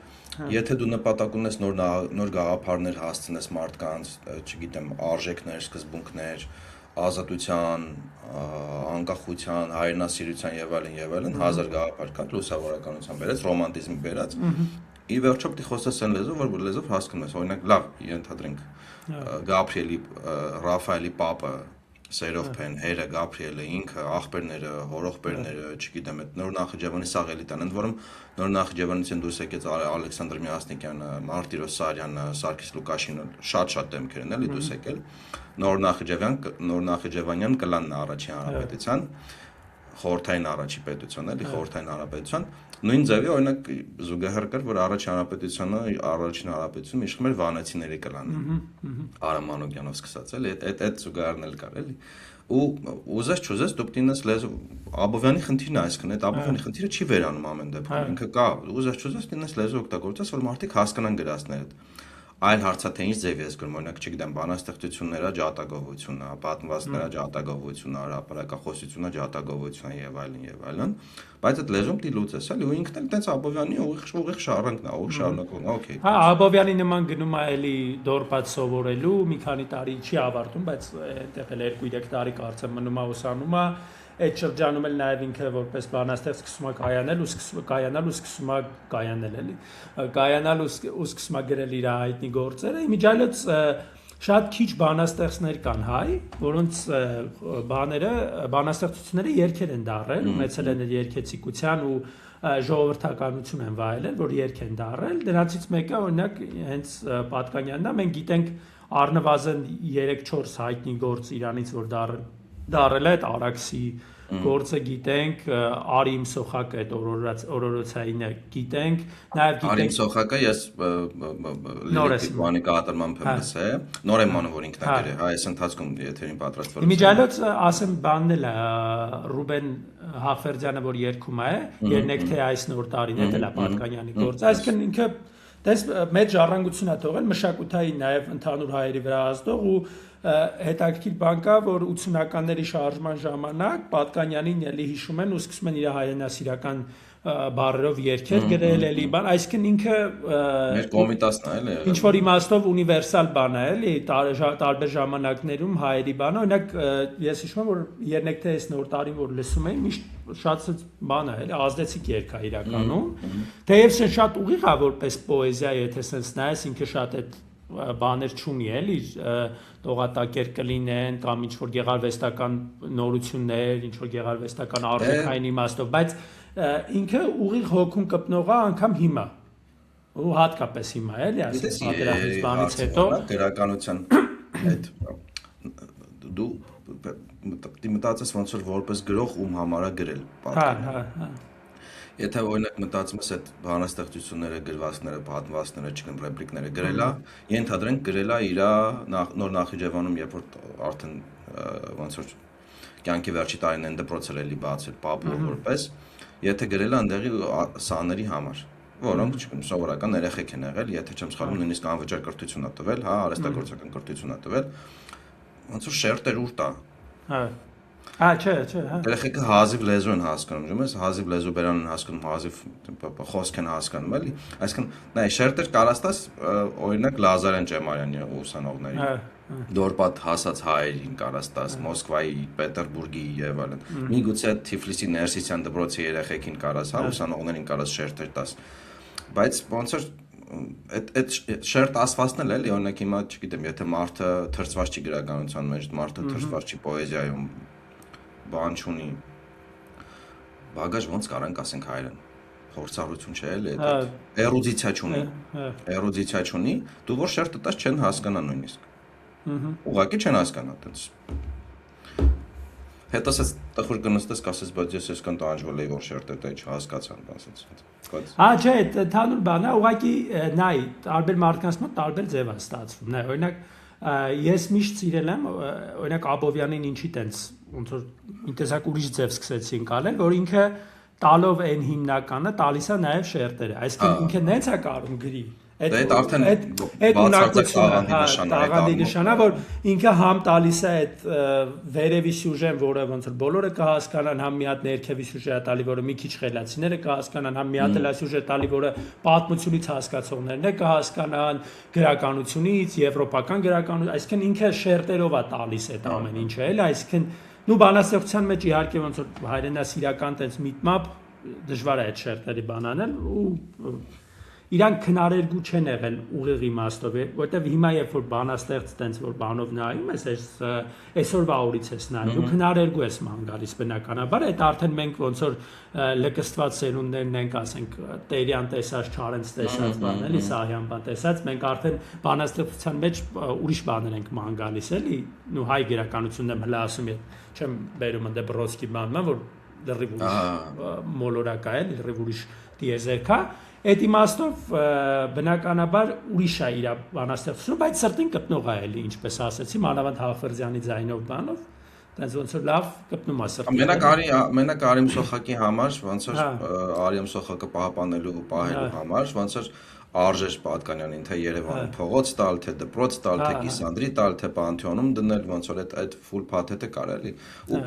Եթե դու նպատակ ունես նոր գաղափարներ հասցնես մարդկանց, չգիտեմ, արժեքներ, սկզբունքներ, ազատության, անկախության, հայրենասիրության եւ այլն, հազար գաղափար կա լուսավորականության բերած, ռոմանտիզմի բերած։ Ի վերջո պիտի խոսես այն լեզվով, որ լեզվով հասկանում ես։ Օրինակ, լավ, ենթադրենք Գաբրիելի, Ռաֆայելի պապը Սերով փեն, հերը Գաբրիելը ինքը, աղբերները, հորողբերները, չգիտեմ, այդ նոր Նախիջևանի սաղ էլիտան, ընդ որում նոր Նախիջևանից են դուրս եկած Ալեքսանդր Միասնիկյանը, Մարտիրոս Սարյանը, Սարգիս Լուկաշինը, շատ դեմքեր են էլի դուրս եկել։ Նոր Նախիջևանյան կլանն առաջին հանրապետության, խորհրդային առաջի պետության, էլի խորհրդային հանրապետության, նույն ձևի օրինակ զուգահեռ կար, որ առաջին հանրապետությունում իշխում էր վանեցիների կլանը։ Արամ Մանուկյանով սկսած, էլի, այդ զուգահեռն էլ կար, էլի։ Ու ուզես չուզես դուք դինես լեզու Աբովյանի խնդիրն է, այսինքն այդ Աբովյանի խնդիրը չի վերանում ամեն դեպքում, ինքը կա, ուզես չուզես դինես լեզու օգտագործես, որ մարդիկ հասկանան գրածները։ Այլ հարցը թե ինչ ձև ես գրում, օրինակ չգիտեմ, բանաստեղծությունները ջատագովությունն է, պատմվածքները ջատագովությունն է, հրապարակախոսությունը ջատագովությունն է եւ այլն, բայց այդ լեզուն դի լուծես, էլի ու ինքն էլ տենց Աբովյանի ուղիղ շարժանքն է, ուղիղ շարունակում, օքեյ։ Հա, Աբովյանի նման գնում է էլի դորպած սովորելու, մի քանի տարի չի ավարտում, բայց այդտեղ էլ 2-3 տարի կարծեմ մնում է ուսանում է, այդ շրջանում էլ նաև ինքը որպես բանաստեղծ սկսում է կայանալ ու սկսում է կայանալ էլի։ Կայանալ ու սկսում է գրել իր հայտնի գործերը, իմիջիայլոց շատ քիչ բանաստեղծներ կան հայ, որոնց բանաստեղծությունները երգեր են դառել, ունեցել են երգեցիկության ու ժողովրդականություն են վայելել, որ երգ են դառել։ Դրանցից մեկը օրինակ հենց Պատկանյանն է, մենք գիտենք առնվազն 3-4 հայտնի գործ իրանից, որ դառել է այդ Արաքսի գործը գիտենք, Արիմ Սոխակը այդ օրորոցայինը գիտենք, նաև գիտենք Արիմ Սոխակը ես Լիլիթ կատարման փեմս է, նոր եմ անում որ ինքն է գրել, հա, այս ընթացքում եթերին պատրաստվել։ Իմիջիայլոց ասեմ բանն էլ է Ռուբեն Հաֆերդյանը, որ երգում է, երնեք թե այս նոր տարին է դելա Պատկանյանի գործը, այսինքն ինքը դες մեծ ժառանգություն է թողել մշակութային նաև ընդհանուր հայերի վրա ազդող ու հետաքրքիր բան կա, որ 80-ականների շարժման ժամանակ Պատկանյանին էլի հիշում են ու սկսում են իր հայրենասիրական բառերով երգեր գրել էլի բան, այսինքն ինքը մեր կոմիտասն է, էլի։ Ինչ որ իմաստով ունիվերսալ բան է, էլի, տարբեր ժամանակներում հայերի բանը, օրինակ ես հիշում եմ, որ երնեք թե այս նոր տարին որ լսում եմ, միշտ շատ բան է, էլի, ազդեցիկ երգ է իրականում։ Թեև շատ ուղիղ է որպես պոեզիա, եթե sense նայես, ինքը շատ այդ բաներ չունի էլի տողատակեր կլինեն կամ ինչ որ գեղարվեստական նորություններ, ինչ որ գեղարվեստական արժեքային իմաստով, բայց ինքը ուղիղ հոգուն կպնող է անգամ հիմա ու հատկապես հիմա էլի ասես պատերազմից բանից հետո գրականության այդ դու մտածես ոնց որ որպես գրող ում համար է գրել պատկերը։ Եթե օրինակ մտածում ես այդ բանաստեղծությունները, գրվածքները, պատմվածքները, չգիտեմ, ռեպլիկները գրելա, ենթադրենք գրելա իր նոր Նախիջևանում, երբ որ արդեն ոնց որ կյանքի վերջի տարիներին դպրոցել էլի բացել, պապուը որպես, եթե գրելա այնտեղի սաների համար, որոնք չգիտեմ, սովորական երեխեք են եղել, եթե չեմ սխալվում, նույնիսկ անվճար կրթություն է տվել, հա, արհեստագործական կրթություն է տվել, ոնց որ շերտեր ուր տա։ Չէ, հա։ Երեխեքը հազիվ լեզու են հասկանում, ջում ես, հազիվ լեզու բերան են հասկանում, հազիվ խոսք են հասկանում, էլի։ Այսինքն, նայ, շերտեր կարաստաս օրինակ Լազարյան Ճեմարյանի ուսանողների, Դորպատ հասած հայերին կարաստաս, Մոսկվայի, Պետերբուրգի եւ այլն։ Միգուցե Թիֆլիսի Ներսիսյան դպրոցի երեխեքին կարաս, հա, ուսանողներին կարաս շերտեր տաս։ Բայց ոնց որ այդ շերտ ասվածն էլ էլի, օրինակ հիմա չգիտեմ, եթե մարդը թրծված չի գրականության մեջ, մարդը թրծված չի պոեզիայում, բան չունի, բագաժ ոնց կարանք ասենք հայերեն, փորձառություն չէ էլի, էրուդիցիա չունի, դու որ շերտը տաս չեն հասկանա նույնիսկ, ուղղակի չեն հասկանա տենց, հետո ես տխուր կնստես կասես, բայց ես ես կան տանջվել էի, որ շերտը տա չհասկացան, ասեց, չէ, թանուր բան է, ուղղակի նայ, տարբեր մարդկանց մոտ տարբեր ձև է ստացվում, նայ, օրինակ ես միշտ սիրել եմ, օրինակ Աբովյանին ինչի տենց ոնց որ ինտեսակ ուրիշ ձև սկսեցին կալել, որ ինքը տալով այն հիմնականը տալիս է նաև շերտերը, այսինքն ինքը նենց է կարում գրի, այդ արդեն տաղանդի նշանա, որ ինքը համ տալիս է այդ վերևի սյուժեն, որը ոնց որ բոլորը կհասկանան, համ մի հատ ներքևի սյուժե է տալի, որը մի քիչ խելացիները կհասկանան, համ մի հատ էլ է սյուժե տալի, որը պատմությունից հասկացողներն է կհասկանան, գրականությունից, եվրոպական գրականություն, այսինքն ինքը շերտերով է տալիս այդ ամեն ինչը, էլ այսինքն նու բանաստեղծության մեջ իհարկե ոնց որ հայրենասիրական տենց միտմապ դժվար է այդ շերտերի բան անել ու իրանք քնարերգու չեն եղել ուղիղ իմաստով, որտեվ հիմա երբ որ բանաստեղծ տենց որ բանով նայում ես, այսօրվա օրից ես նայում, ու քնարերգու ես ման գալիս բնականաբար, այդ արդեն մենք ոնց որ լկստված սերունդներն ենք, ասենք Տերյան տեսած, Չարենց տեսած բան, էլի Սահյան բան տեսած, մենք արդեն բանաստեղծության մեջ ուրիշ բաներ ենք ման գալիս, էլի, ու հայ գրականությունն եմ հլա ասում, չեմ բերում ընդ Բրոդսկի բանն, որ լրիվ ուրիշ մոլորակ է, լրիվ ուրիշ դիեզերք է, այդ իմաստով բնականաբար ուրիշ է իր բանաստեղծությունը, բայց սրտին կպնող է էլի, ինչպես ասեցի, մանավանդ Հաղվերդյանի ձայնով բանով, դրանց ոնց որ լավ կպնում է սրտին։ Մենակ Արիմ Սոխակի համար, ոնց որ Արիմ Սոխակը պահպանելու ու պահելու համար, ոնց որ արժեր Պատկանյանին թե Երևանում փողոց տալ, թե դպրոց տալ, թե Կիսանդրի տալ, թե Պանթեոնում դնել, ոնց որ այդ ֆուլ փաթեթը կար էլի։ Ու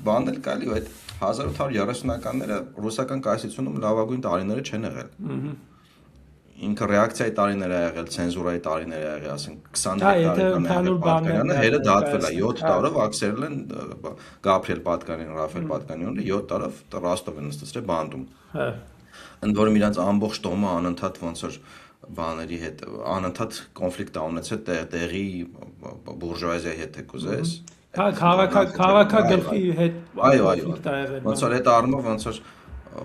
բանն էլ կա էլի, այդ 1830-ականները ռուսական կայսրությունում լավագույն տարիները չեն եղել։ Ինքը ռեակցիայի տարիներ է եղել, ցենզուրայի տարիներ է եղել, ասենք 23 տարեկան Պատկանյանը հերը դատվել է 7 տարով ակսերել են Գաբրիել Պատկանյան, Ռաֆայել Պատկանյանը 7 տարով Ռոստով են նստեցրել բանդում։ Ընդ որում իրանց ամբողջ տոմը անընդհատ ոնց որ բաների հետ անընդհատ կոնֆլիկտ ա ունեցել տեղի բուրժուազիայի հետ եկուզես։ Քաղաքագլխի հետ կոնֆլիկտ ա եղել։ Ոնց որ այդ առումով ոնց որ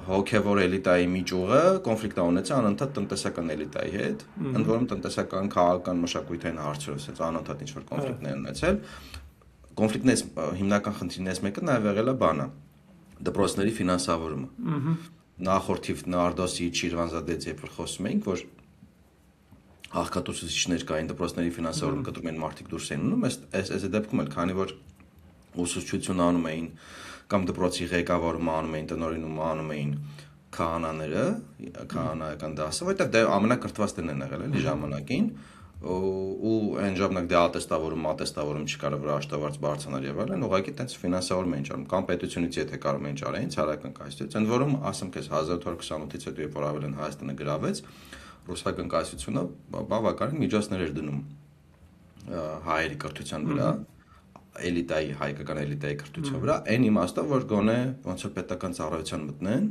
հոգևոր էլիտայի միջուղը կոնֆլիկտ ա ունեցել անընդհատ տնտեսական էլիտայի հետ, ընդ որում տնտեսական, քաղաքական, մշակութային հարցերով ասած անընդհատ ինչ որ կոնֆլիկտներ ունեցել։ Կոնֆլիկտներից հիմնական խնդիրներից մեկը նաև եղել է բանը դպրոցների ֆինանսավորումը։ Նախորդիվ Նարդոսի Չիրվանզադեից երբ որ խոսում էինք, որ աղքատուսուցիչներ կային դպրոցների ֆինանսավորում կտրում են մարդիկ դուրս էին ունում, այս դեպքում էլ քանի որ ուսուցչություն անում էին կամ դպրոցի ղեկավարումը անում էին, տնօրինումը անում էին քահանաները, քահանայական դասը, որտեղ դե ամենակրթված դեն են եղել էլի ժամանակին, ու այն ժամանակ դե ատեստավորում չկար վրա աշտավարձ բարձրանար եւ այլն, ուղղակի տենց ֆինանսավորում էին ճարում, կամ պետությունից եթե կարող էին ճարեին, ցարական կայսրից, ընդ որում ասեմ քեզ 1828-ից հետո երբ որ ավելին Հայաստանը գրավեց, ռուսական կայսրությունը բավականին միջոցներ էր դնում հայերի կրթության վրա, էլիտայի, հայկական էլիտայի կրթության վրա, այն իմաստով, որ գոնե ոնց որ պետական ծառայության մտնեն,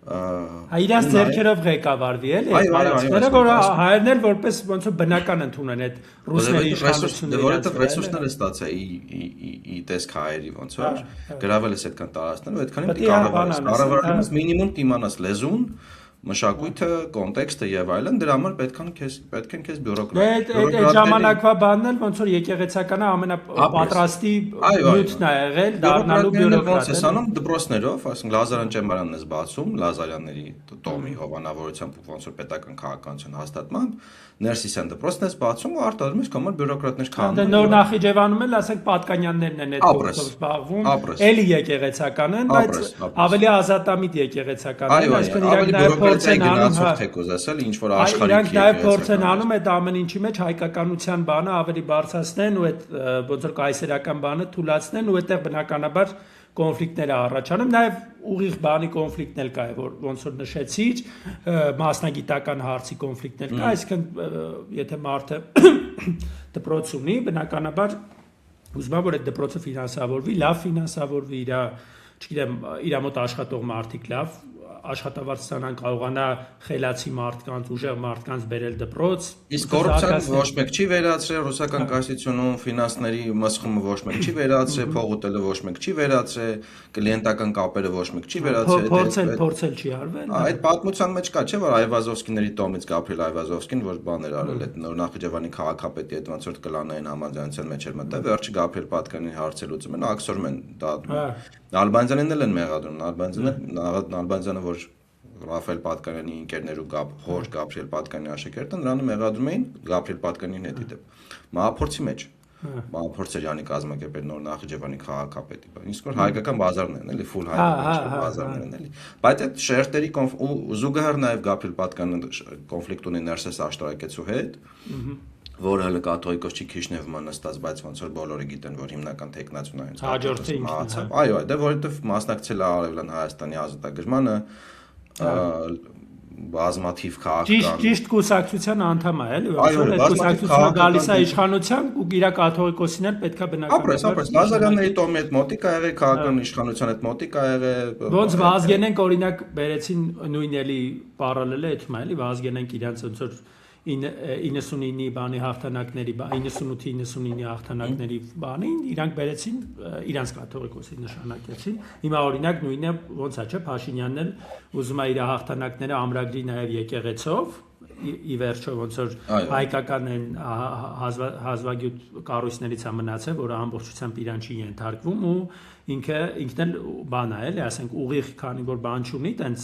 Իրանց ձեռքերով ղեկավարվի էլի, այո, որ հայերն էլ որպես ոնց որ բնական ընդունեն այդ ռուսների իշխանությունները, որովհետև ռեսուրսները ստացա ի տեսք հայերի ոնց որ գրավել ես այդքան տարածքներով, այդքանին պիտի կառավարես մինիմում իմանաս լեզուն, մշակույթը, կոնտեքստը եւ այլն, դրա համար պետք են քեզ բյուրոկրատ։ Այդ ժամանակվա բանն էլ ոնց որ եկեղեցականը ամենապատրաստի նյութն է եղել դառնալու բյուրոկրատ։ Ես անում դպրոցներով, ասենք Լազարյան ճեմբարանն ես բացում, Լազարյանների տոմի հովանավորությամբ ոնց որ պետական քաղաքականության հաստատմամբ, Ներսիսյան դպրոցն ես բացում ու արտադրում ես կոմար բյուրոկրատներ քանում։ Դե նոր Նախիջևանում էլ ասենք Պատկանյաններն են այդ գործով զբաղվում, էլի եկեղեցական են, բայց ավելի ազատամիտ եկեղեցական են, այսինքն իրանք նաև փորձ են անում, թեկոզ ասել, ինչ որ աշխարհիկ իրանք նաև փորձ են անում այդ ամեն ինչի մեջ հայկականության բանը ավելի բարձրացնեն ու այդ ոնց որ կայսերական բանը թուլացնեն ու այդտեղ բնականաբար կոնֆլիկտները առաջանում, նաև ուղիղ բանի կոնֆլիկտն էլ կա, որ ոնց որ նշեցիր, մասնագիտական հարցի կոնֆլիկտն էլ կա, այսինքն եթե մարդը դպրոց ունի, բնականաբար ուզում է որ այդ դպրոցը ֆինանսավորվի, լավ ֆինանսավորվի, չգիտեմ, իր մոտ աշխատող մարդիկ լավ աշխատավարձ ստանան, կարողանա խելացի մարդկանց, ուժեղ մարդկանց բերել դպրոց։ Իսկ կոռուպցիան ոչ մեկ չի վերացրել ռուսական կայսրությունում, ֆինանսների մսխումը ոչ մեկ չի վերացրել, փող ուտելը ոչ մեկ չի վերացրել, կլիենտական կապերը ոչ մեկ չի վերացրել։ Փորձել չի արվել։ Այդ պատմության մեջ կա, չէ՞ որ Այվազովսկիների տոմից Գաբրիել Այվազովսկին որ բաներ արել այդ նոր Նախիջևանի քաղաքապետի հետ ոնց որ կլանային համաձայնության մեջ էր մտել, վերջը Գաբրիել Պատկանյանի հարցը լուծում են, աքսորում են դատում։ Նալբանդյանին էլ են մեղադրում, Նալբանդյանը որ Ռաֆայել Պատկանյանի ընկերներու հոր Գաբրիել Պատկանյանի աշակերտը նրան մեղադրում էին Գաբրիել Պատկանյանի հետ դեպ մահափորձի մեջ։ Մահափորձ էր յանի կազմակերպել նոր Նախիջևանի քաղաքապետի, իսկ որ հայկական բազարն են, էլի ֆուլ հայկական բազարն են, էլի։ Բայց այդ շերտերի զուգահեռ նաև Գաբրիել Պատկանյանը կոնֆլիկտ ունի Ներսես աշտարակեցու հետ, որը հələ կաթողիկոս չի Քիշնևը նստած, բայց ոնց որ բոլորը գիտեն, որ հիմնական տեխնացիոնային հաջորդի ինքն։ Այո, դե որովհետև մասնակցել է Արևելյան Հայաստանի ազատագրմանը, բազմաթիվ քաղաքական ճիշտ կուսակցության անդամ է, էլի, որ այդ կուսակցությունը գալիս է իշխանության ու իր կաթողիկոսին էլ պետքա բնականաբար։ Ապրես, Լազարյանների տոմի հետ մոտիկ ա եղել, քաղաքական իշխանության հետ մոտիկ ա եղել։ Ոնց Վազգենենք օրինակ բերեցին նույն էլի պարալելը էթում է, էլի, Վազգենենք իրանց ոնց որ 99-ի բանի հաղթանակների 98-99-ի հաղթանակների բանին իրանք բերեցին իրանց կաթողիկոսի նշանակեցին հիմա օրինակ նույնը ոնց է չէ Փաշինյանն էլ ուզում է իր հաղթանակները ամրագրի նաև եկեղեցով ի վերջո ոնց որ հայկական են հազվագյուտ կառույցներից է մնացել, որը ամբողջությամբ իրան չի ենթարկվում ու ինքն էլ բան է, էլի, ասենք ուղիղ, քանի որ բան չունի, տենց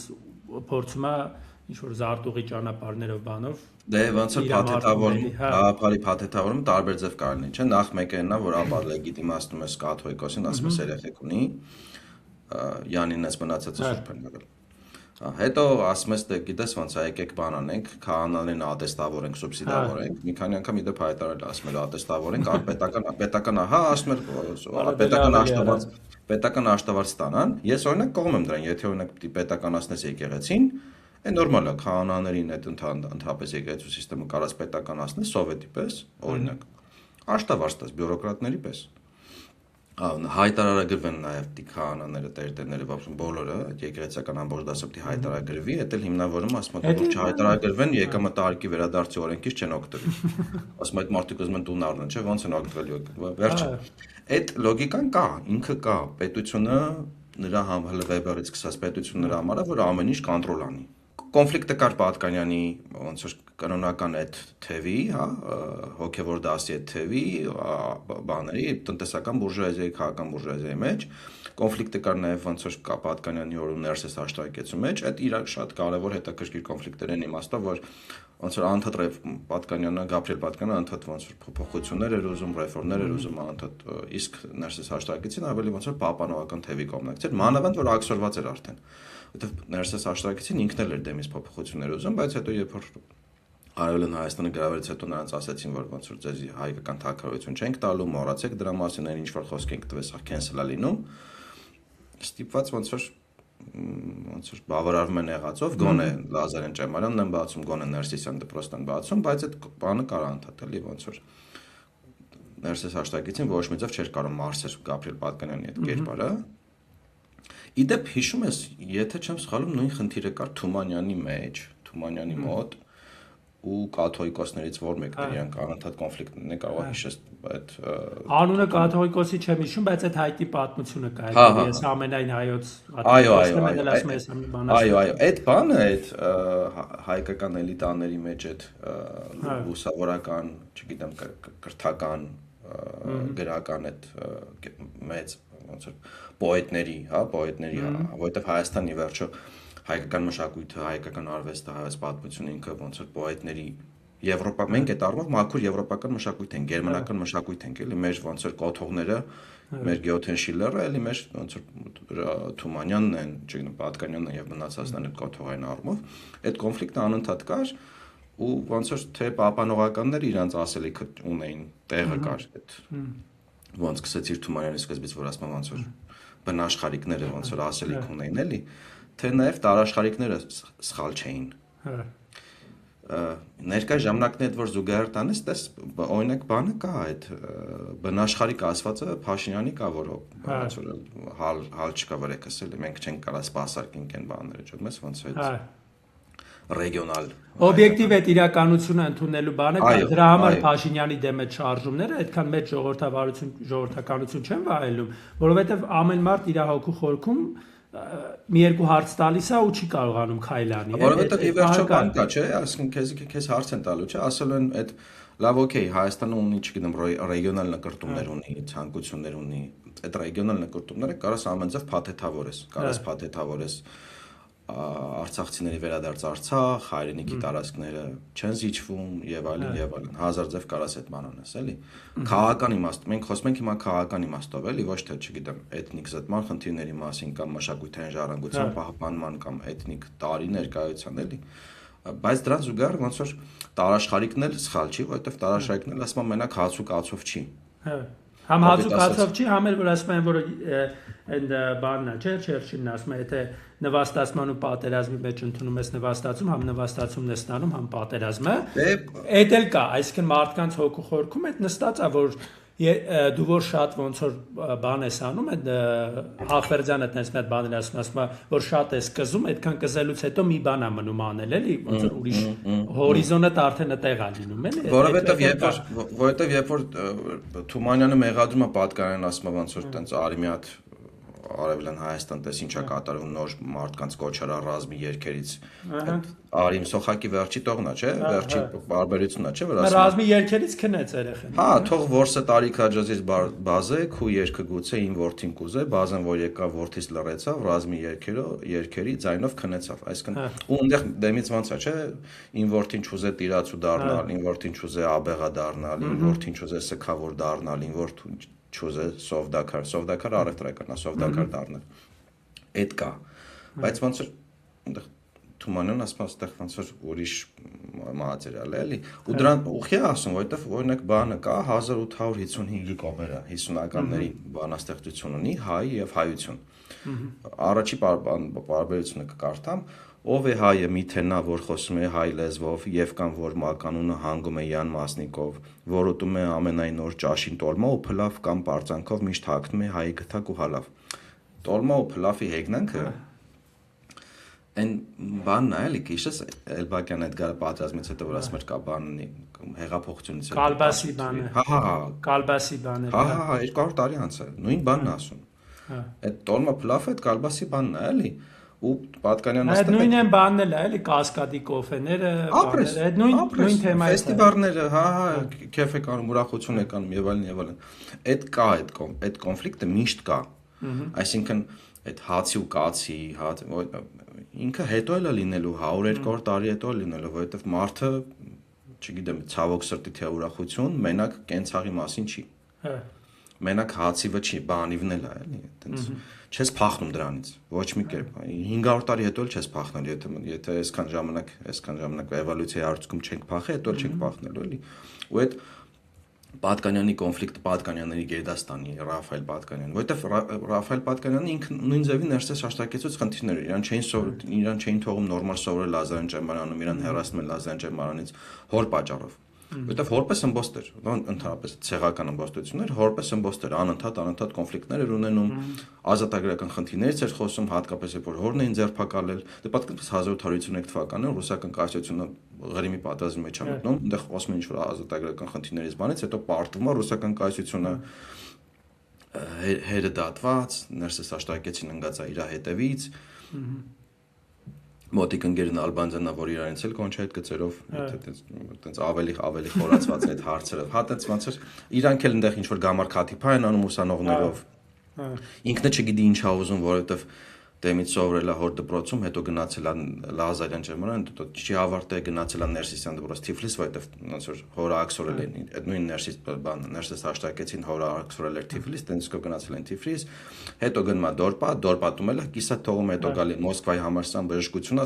փորձում է ինչ-որ զարտուղի ճանապարհներով բանով դե ոնց որ գաղափարի փաթեթավորումը տարբեր ձև կարելի չէ, նախ մեկն է, որ ապա լեգիտիմացնում է կաթողիկոսին, ասում է երեխեք ունի, Յանին էս մնացածը սուրբ են եղել։ Հետո ասում ես, դե գիտես ոնց է, եկեք բան անենք, քահանաներին ատեստավորենք, սուբսիդավորենք, մի քանի անգամ իդեպ հայտարարել ասում էր ատեստավորենք, պետական ահա ասում էր պետական աշտավարձ ստանան, ես օրինակ կողմ եմ դրան, եթե օրինակ պիտի պետականացնես եկեղեցին, է նորմալ է, քահանաներին այդ ընդհանրապես եկեղեցու սիստեմը կարած պետականացնես սովետի պես, օրինակ, աշտավարձ տաս բյուրոկրատների պես։ Հայտարարագրվեն նաև քահանաները, տերտերները, բացում բոլորը, եկեղեցական ամբողջ դասը պիտի հայտարարագրվի, դա էլ հիմնավորումը ասում է, որ չհայտարարագրվեն, եկամտահարկի վերադարձի օրենքից չեն օգտվի։ Ասում այդ մարդիկ ուզում են տուն առնեն, չէ՞, ոնց են օգտվելու, վերջը։ Այդ լոգիկան կա, ինքը կա, պետությունը նրա Վեբերից սկսած պետությունը նրա համար է, որ ամեն ինչ կոնտրոլ անի։ Կոնֆլիկտը կար Պատկանյանի ոնց որ կանոնական այդ թևի, հա, հոգևոր դասի այդ թևի, բաների, տնտեսական բուրժուազիայի, քաղաքական բուրժուազիայի մեջ, կոնֆլիկտը կար նաև ոնց որ Պատկանյանի օրում Ներսես աշտարակեցու մեջ, այդ իրար շատ կարևոր հետաքրքիր կոնֆլիկտեր են իմաստով, որ ոնց որ անդադ Պատկանյանը, Գաբրիել Պատկանյանը անդադ ոնց որ փոփոխություններ էր ուզում, ռեֆորմներ էր ուզում, անդադ իսկ Ներսես աշտարակեցին ավելի ոնց որ պահպանողական թևի կողմնակցեր, մանավանդ որ աքսորված էր արդեն, որովհետև Ներսես աշտարակեցին ինքն էլ էր դեմից փոփոխություններ ուզում, բայց հետո երբ որ Արևելյան Հայաստանը գրավելուց հետո նրանց ասեցին, որ ոնց որ ձեզ հայկական թագավորություն չենք տալու, մոռացեք դրա մասին, ինչ որ խոսք ենք տվես, քենսել է լինում, ստիպված ոնց որ բավարարվում են եղածով, գոնե Լազարյան Ճեմարյանն են բացում, գոնե Ներսիսյան դպրոցն են բացում, բայց այդ բանը կարա ընդհատելի ոնց որ Ներսես աշտարակեցին ոչ մի ձև չէր կարող մարսել Գաբրիել Պատկանյանի այդ կերպարը։ Իդեպ հիշում ես, եթե չեմ սխալվում, նույն խնդիրը կար Թումանյանի մոտ ու կաթողիկոսներից որ մեկն էր, իրանք անընդհատ կոնֆլիկտն է կարող հիշես այդ անունը կաթողիկոսի չեմ հիշում, բայց այդ հայտի պատմությունը կա, ես ամենայն հայոց այո, այդ բանը այդ հայկական էլիտաների մեջ այդ ուսավորական, չգիտեմ, կրթական, գրական այդ մեծ ոնց որ պոետների, որովհետև Հայաստանի վերջո հայկական մշակույթը, հայկական արվեստը, հայոց պատմությունը ինքը ոնց որ պոետների Եվրոպա, մենք այդ առումով մաքուր եվրոպական մշակույթ ենք, գերմանական մշակույթ ենք, էլի մեր ոնց որ կոթողները, մեր Գեոթեն Շիլլերը, էլի մեր ոնց որ Թումանյանն են, չգիտեմ, Պատկանյանն եւ մնացածները կոթողային առումով, այդ կոնֆլիկտը անընդհատ կար ու ոնց որ թե պահպանողականները իրանց ասելիքը ունեին, տեղը կար այդ ոնց սկսեցիր Թումանյանի սկզբից, որ ասում ոնց որ բնաշխարհիկները ոնց որ ասելիք ունեին, էլի թե նաև տարաշխարհիկները սխալ չէին։ Ներկայ ժամանակն այդ որ զուգահեռ տանես, տես օրինակ բանը կա այդ բնաշխարհիկ ասվածը Փաշինյանի կա, որ ոնց որ հալ չկա վրեկս էլի, մենք չենք կարա սպասարկենք այն բաները, ճոգմես ոնց այդ ռեգիոնալ օբյեկտիվ այդ իրականությունը ընդունելու բանը կա, դրա համար Փաշինյանի դեմ այդ շարժումները այդքան մեծ ժողովրդականություն չեն վայելում, որովհետև ամեն մարդ իր հոգու խորքում մի երկու հարց տալիս է ու չի կարողանում քայլանի։ Որովհետև ի վերջո բան կա, չէ, ասենք քեզ հարց են տալու, չէ, ասելու են այդ լավ օքեյ, Հայաստանը ունի, չգիտեմ, ռեգիոնալ նկրտումներ ունի, ցանկություններ ունի, այդ ռեգիոնալ նկրտումները կարաս ամեն ձև փաթեթավորես, արցախցիների վերադարձ Արցախ, հայրենիքի տարածքները չեն զիջվում եւ այլն, հազար ձև կարաս այդ բան անես, էլի։ Քաղաքական իմաստ, մենք խոսում ենք հիմա քաղաքական իմաստով, էլի, ոչ թե, չգիտեմ, էթնիկ զտման խնդիրների մասին կամ մշակութային ժառանգության պահպանման կամ էթնիկ տարի ներկայության, էլի։ Բայց դրան զուգահեռ ոնց որ տարաշխարհիկն էլ սխալ չի, որովհետեւ տարաշխարհիկն էլ ասում եմ մենակ հացու կացով չի։ Համ հացու կացով չի, համ էլ որ ասում են որ այդ բանն է, չէ, Չերչիլն ասում է, եթե նվաստացման ու պատերազմի մեջ ընդունում ես նվաստացում, համ նվաստացումն ես ստանում, համ պատերազմը։ Այդ էլ կա, այսինքն մարդկանց հոգու խորքում այդ նստած է, որ դու որ շատ ոնց որ բան ես անում, այդ Ախվերդյանը տենց մի հատ բաներ ասում է, որ շատ ես կզում, այդքան կզելուց հետո մի բան է մնում անել, էլի, ոնց որ ուրիշ հորիզոնը արդեն այդտեղ է լինում, էլի։ Որովհետև երբ որ Թումանյանը մեղադրում է Պատկանյանին, ասում է ոնց որ տենց արի մի հատ Արևելյան Հայաստան տես ինչա կատարվում նոր մարդկանց կոչարա ռազմի երգերից Արիմ Սոխակի վերջի տողնա, չէ, վերջի բարբերությունա, չէ, որ ասում ռազմի երգերից քնեց երեխեն։ Հա, թող որսը տարիք հաջազից բազեք ու երգը գուցե իմ որդին կուզե, բազեն որ եկա որդիս լռեցավ, ռազմի երգերի ձայնով քնեցավ, այսինքն ու այնտեղ դեմից ոնց է, չէ, իմ որդին չուզե տիրացու դառնալ, իմ որդին չուզե աբեղա դառնալ, իմ որդին չուզե սքավոր դառնալ, իմ որդին չուզե սովդակար առևտրական, սովդակար դառնել։ Այդ կա, բայց ոնց որ այնտեղ Թումանյան ասում այստեղ ոնց որ ուրիշ մատերիալ է, էլի։ Ու դրան ուղի ասում, որովհետև օրինակ բանը կա 1855-ի կողմերը 50-ականների բանաստեղծություն ունի հայ եւ հայություն։ Առաջի բարբերությունը կկարդամ, ով է հայը միթե նա, որ խոսում է հայ լեզվով եւ կամ որ մականունը հանգում է Յան Մասնիկով, որ ուտում է ամենայն օր ճաշին տոլմա ու փլավ կամ բարձանքով միշտ հագնում է հայի գթակ ու հալավ։ Տոլմա ու փլավի հեգնանքը Այն բանն է, էլի քիշես Էլբակյան Էդգարը պատրաստից հետո որ ասում էր կա բաննի հեղափոխությունից հետո Կալբասի բանը։ Հա, Կալբասի բանը։ Հա, 200 տարի անց է, նույն բանն ասում։ Այդ տոլմա փլավը այդ Կալբասի բանն է, էլի։ Ու Պատկանյանը Այդ նույն բանն էլ է, էլի կասկադի կոֆեները, բաները, այդ նույն թեմայի։ Ֆեստիվալները, հա, քեֆ է կանում, ուրախություն է կանում եւ այլն եւ այլն։ Այդ կա այդ կոնֆլիկտը միշտ կա։ Այսինքն այդ հացի ու կացի, ինքը հետո էլ է լինելու 100-200 տարի հետո է լինելու, որովհետև մարդը, չգիտեմ, ցավոք սրտի թե ուրախություն, մենակ կենցաղի մասին չի։ Մենակ հացի վճի, բանիվն էլ է, էլի, այտենց չես փախնում դրանից, ոչ մի կերպ։ 500 տարի հետո էլ չես փախնել, եթե այսքան ժամանակ էվոլյուցիայի արդյունքում չենք փախել, հետո էլ չենք փախնելու, էլի։ Ու այդ Պատկանյանի կոնֆլիկտը Պատկանյանների Գերդաստանի Ռաֆայել Պատկանյան, որովհետև Ռաֆայել Պատկանյանը ինքը նույն ձևի ներսես հաշտարկեցուց խնդիրներ էր, իրան չէին թողում նորմալ սովորել Լազարյան ճեմարանում, իրան հեռացնում են Լազարյան ճեմարանից հոր պատճառով, որովհետև հորպես ըմբոստ էր, ընդհանրապես ցեղական ըմբոստություն էր, հորպես ըմբոստ էր, անընդհատ կոնֆլիկտներ էր ունենում, ազատագրական խնդիրներից էր խոսում, հատկապես երբ որ հորն էին ձերբակալել, դե պատկերացրեք 1855 թվականին ռուսական կայսրությունը Ղրիմի պատերազմի մեջ է մտնում, այնտեղ խոսում են ինչ-որ ազատագրական խնդիրներից բանից, հետո պարտվում է ռուսական կայսրությունը հերը դատված, ներսես հաշտարկեցին ընկած է իր հետևից, մոտիկ ընկերն Ալբանձյանն որ իրանից էլ կոնչ այդ գծերով, այտենց ավելի խորացված այդ հարցերով, հա տենց ոնց էր, իրանք էլ այնտեղ ինչ-որ գամար քաթիփա են անում ուսանողներով, ինքնը չգիտի ինչ ա ուզում, որովհետև դեմից սովորել է հոր դպրոցում, հետո գնացել է Լազարյան ճեմարան, հետո չի ավարտել, գնացել է Ներսիսյան դպրոց Թիֆլիս, որովհետև ոնց որ հորը աքսորել են, այդ նույն Ներսիս հաշտարկեցին հորը աքսորել էր Թիֆլիս, տենսկով գնացել են Թիֆլիս, հետո գնում է Դորպատում էլ կիսա թողում, հետո գալի Մոսկվայի համալսարան բժշկություն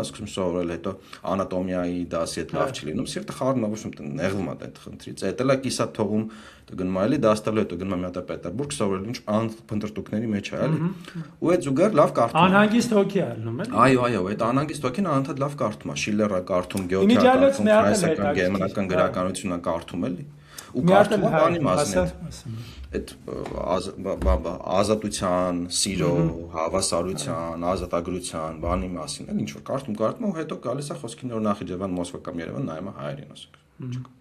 սկսում սովորել, հետո անատոմիայի դասի հետ լավ չի լինում, սիրտը խառնում, նեղվում է այդ խնդրից, այդ էլ է կիսա թողում, հետո գնում է էլի դաստալու, հետո գնում է մի հատ Պետերբուրգ սովորել, ինչ անփնտրտուքների մեջ է, էլի։ Ու այդ զուգահեռ լավ կարդում։ Անհանգիստ հոգի է ալնում, էլի։ Այո, այդ անհանգիստ հոգին անընդհատ լավ կարդում է, Շիլլերը կարդում, Գյոթեը կարդում, ֆրանսիական գերմանական գրականությունը կարդում էլի։ Ու կարդում է բանի մասին։ Այդ ազատության, սիրո, հավասարության, ազատագրության, բանի մասին, էլ ինչ որ կարդում ու հետո գալիս է խոսքի նոր Նախիջևան, Մոսկվա կամ Երևան նայում է հայերին, ասենք։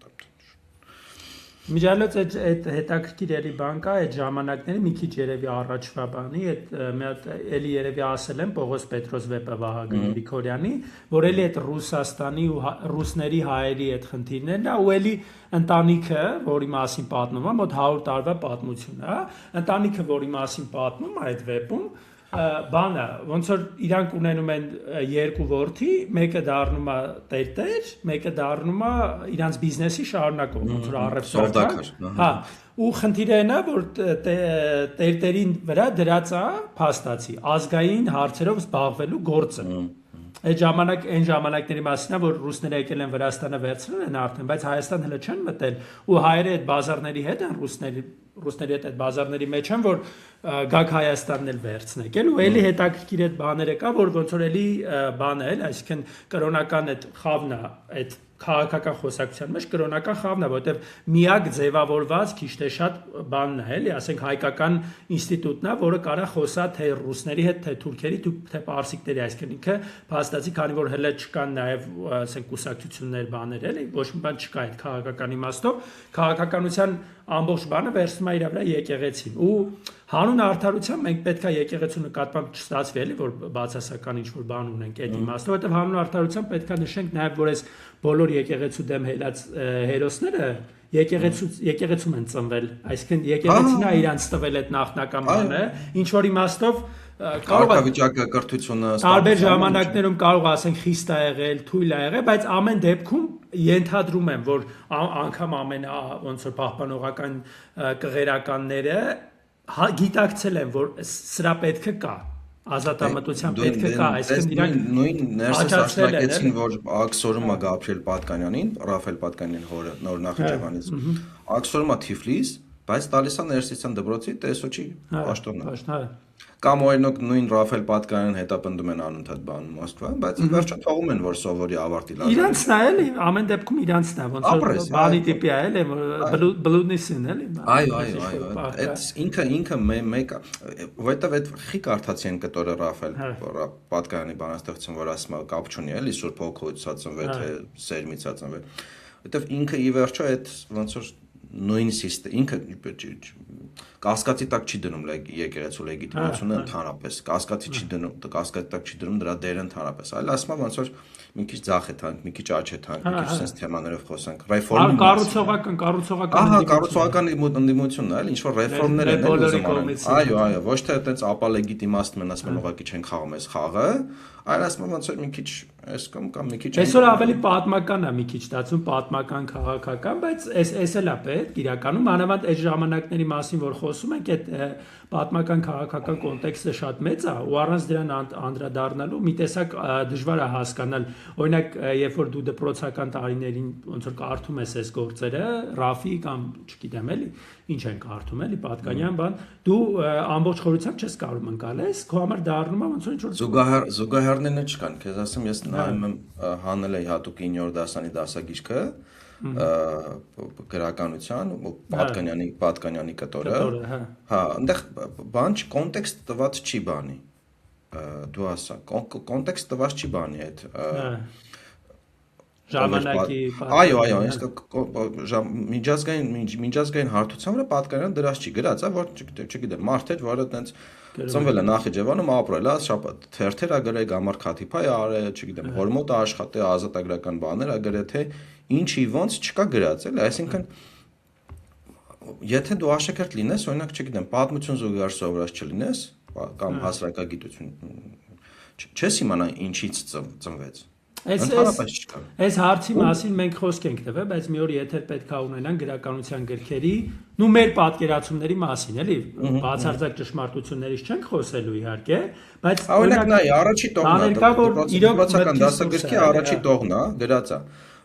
Միջալոց այդ հետաքրքիր երի բան կա, այդ ժամանակների մի քիչ երևի առաջվա բանի, այդ մի հատ էլի երևի ասել եմ Պողոս Պետրոս վեպը Վահագն Գրիգորյանի, որ էլի այդ Ռուսաստանի ու ռուսների հայերի այդ խնդիրներն է, ու էլի ընտանիքը, որի մասին պատմում է, մոտ 100 տարվա պատմություն է, ընտանիքը, որի մասին պատմում է այդ վեպում, բանը, ոնց որ իրանք ունենում են երկու որդի, մեկը դառնում է տերտեր, մեկը դառնում է իրանց բիզնեսի շարունակող, ոնց որ առևտրական, հա, ու խնդիրը նա որ տերտերին վրա դրած է փաստացի ազգային հարցերով զբաղվելու գործը։ Այդ այն ժամանակների մասին է, որ ռուսները եկել են Վրաստանը վերցրել են արդեն, բայց Հայաստան հենց չեն մտել, ու հայերը այդ բազարների հետ են ռուսների հետ այդ բազարների մեջ են, որ գաք Հայաստանն էլ վերցնեք, էլ ու էլի հետաքրքիր այդ բաները կա, որ ոնց որ էլի բանը էլ, այսինքն կրոնական այդ խավն է, այդ քաղաքական խոսակցության մեջ կրոնական խավն է, որովհետև միակ ձևավորված քիչ թե շատ բանն է, էլի, ասենք հայկական ինստիտուտն է, որը կարա խոսա թե ռուսների հետ, թե թուրքերի, թե պարսիկների, այսինքն ինքը փաստացի, քանի որ հələ չկան նաև, ասենք, կուսակցություններ, բաներ, էլի, ոչ մի բան չկա այդ քաղաքական իմաստով, քաղաքականության ամբողջ բանը վերցնում է իր վրա եկեղեցին ու Հանուն արդարության մենք պետքա եկեղեցու նկատմամբ չստացվի էլի որ բացասական ինչ-որ բան ունենք այդ իմաստով, որովհետև հանուն արդարության պետքա նշենք նաև որ այս բոլոր եկեղեցու դեմ հելած հերոսները եկեղեցում են ծնվել, այսինքն եկեղեցին է իրանց տվել այդ նախնական բանը, ինչ որ իմաստով կարգավիճակը կրթությունը տարբեր ժամանակներում կարող ասենք խիստ է եղել, թույլ է եղել, բայց ամեն դեպքում ենթադրում եմ, որ անգամ ամեն ոնց որ պահպանողական կղերականները գիտակցել են, որ սրա պետքը կա, ազատամտության պետքը կա, այսինքն իրանք նույն ներսես աշնակեցին, որ աքսորումա Գաբրիել Պատկանյանին, Ռաֆայել Պատկանյան հորը նոր Նախիջևանից, աքսորումա Թիֆլիս, բայց տալիս է ներսիսյան դպրոցի տեսոչի պաշտոնը։ Կամ օրինակ նույն Ռաֆայել Պատկանյանին հետապնդում են անընդհատ բանում Մոսկվա, բայց վերջը թողում են, որ սովորի ավարտի լավ։ Իրանցն է էլի, ամեն դեպքում իրանցն է, ոնց որ բանի տիպի է էլի, բլուդնիսին էլի։ Այո, այդ ինքը մեկ, որովհետև այդ խի կարդացի են կտորը Ռաֆայել Պատկանյանի բանաստեղծություն, որ ասում է կապ չունի էլի Սուրբ Հոգուց ծնվել թե սերմից ծնվել։ Որովհետև ինքը ի վերջո այդ ոնց որ նույն սիստեմ ինքը կասկածի տակ չի դնում եկեղեցու լեգիտիմությունը ընդհանրապես կասկածի տակ չի դնում դրա դերը ընդհանրապես այլ ասում եմ ոնց որ մի քիչ ձախ է թանկ մի քիչ աջ է թանկ մի քիչ sense թեմաներով խոսանք ռեֆորմ կառուցողական ընդդիմությունն է այլ ինչ որ ռեֆորմներ են ուզում անել այո ոչ թե այտենց ապալեգիտիմացնում են ասում են ուղղակի չեն խաղում այս խաղը այլ ասում եմ ոնց որ մի քիչ այս կամ մի քիչ այսօր ավելի պատմական է մի քիչ դարձում պատմական քաղաքական բայց էս էլ է պետք իրականում մանավանդ այս ժամանակների մասին որ խոսում ենք այդ պատմական քաղաքական կոնտեքստը շատ մեծ է ու առանց դրան անդրադառնալու մի տեսակ դժվար է հասկանալ օրինակ երբ որ դու դպրոցական տարիներին ոնց որ կարդում ես այս գործերը Ռաֆի կամ չգիտեմ էլի ինչ են կարդում էլի Պատկանյան բան դու ամբողջ խորությամբ չես կարող ընկալես քո համար դառնում է ոնց որ ինչ որ զուգահեռներն չկան քեզ ասեմ ես նայում եմ հանել էի հատուկ 9-րդ դասանի դասագիրքը գրականության Պատկանյանի կտորը հա այնտեղ բան չի կոնտեքստ տված չի բանի դու ասա կոնտեքստ տված չի բանի այդ ժամանակի այո միջազգային հարթության վրա Պատկանյանը դրած չի գրած որ չգիտեմ մարդ էր որը այտենց ծնվել է Նախիջևանում ապրել է շաբաթ թերթեր ա գրել գամար քաթիփա է արել չգիտեմ հորմոտ է աշխատել ազատագրական բաներ ա գրել թե ինչի ոնց չկա գրած էլ այսինքն եթե դու աշակերտ լինես օրինակ չգիտեմ պատմություն զուգահեռ սովորած չլինես կամ հասարակագիտություն չես իմանա ինչից ծնվեց Այս հարցի մասին մենք խոսք ենք տվել, բայց մի օր եթե պետք է ունենան գրականության գրքերի, նու մեր պատկերացումների մասին, էլի, բացարձակ ճշմարտություններից չենք խոսելու իհարկե, բայց օրինակ նայ առաջի տողնա, դպրոցական դասագրքի առաջի տողնա, գրած է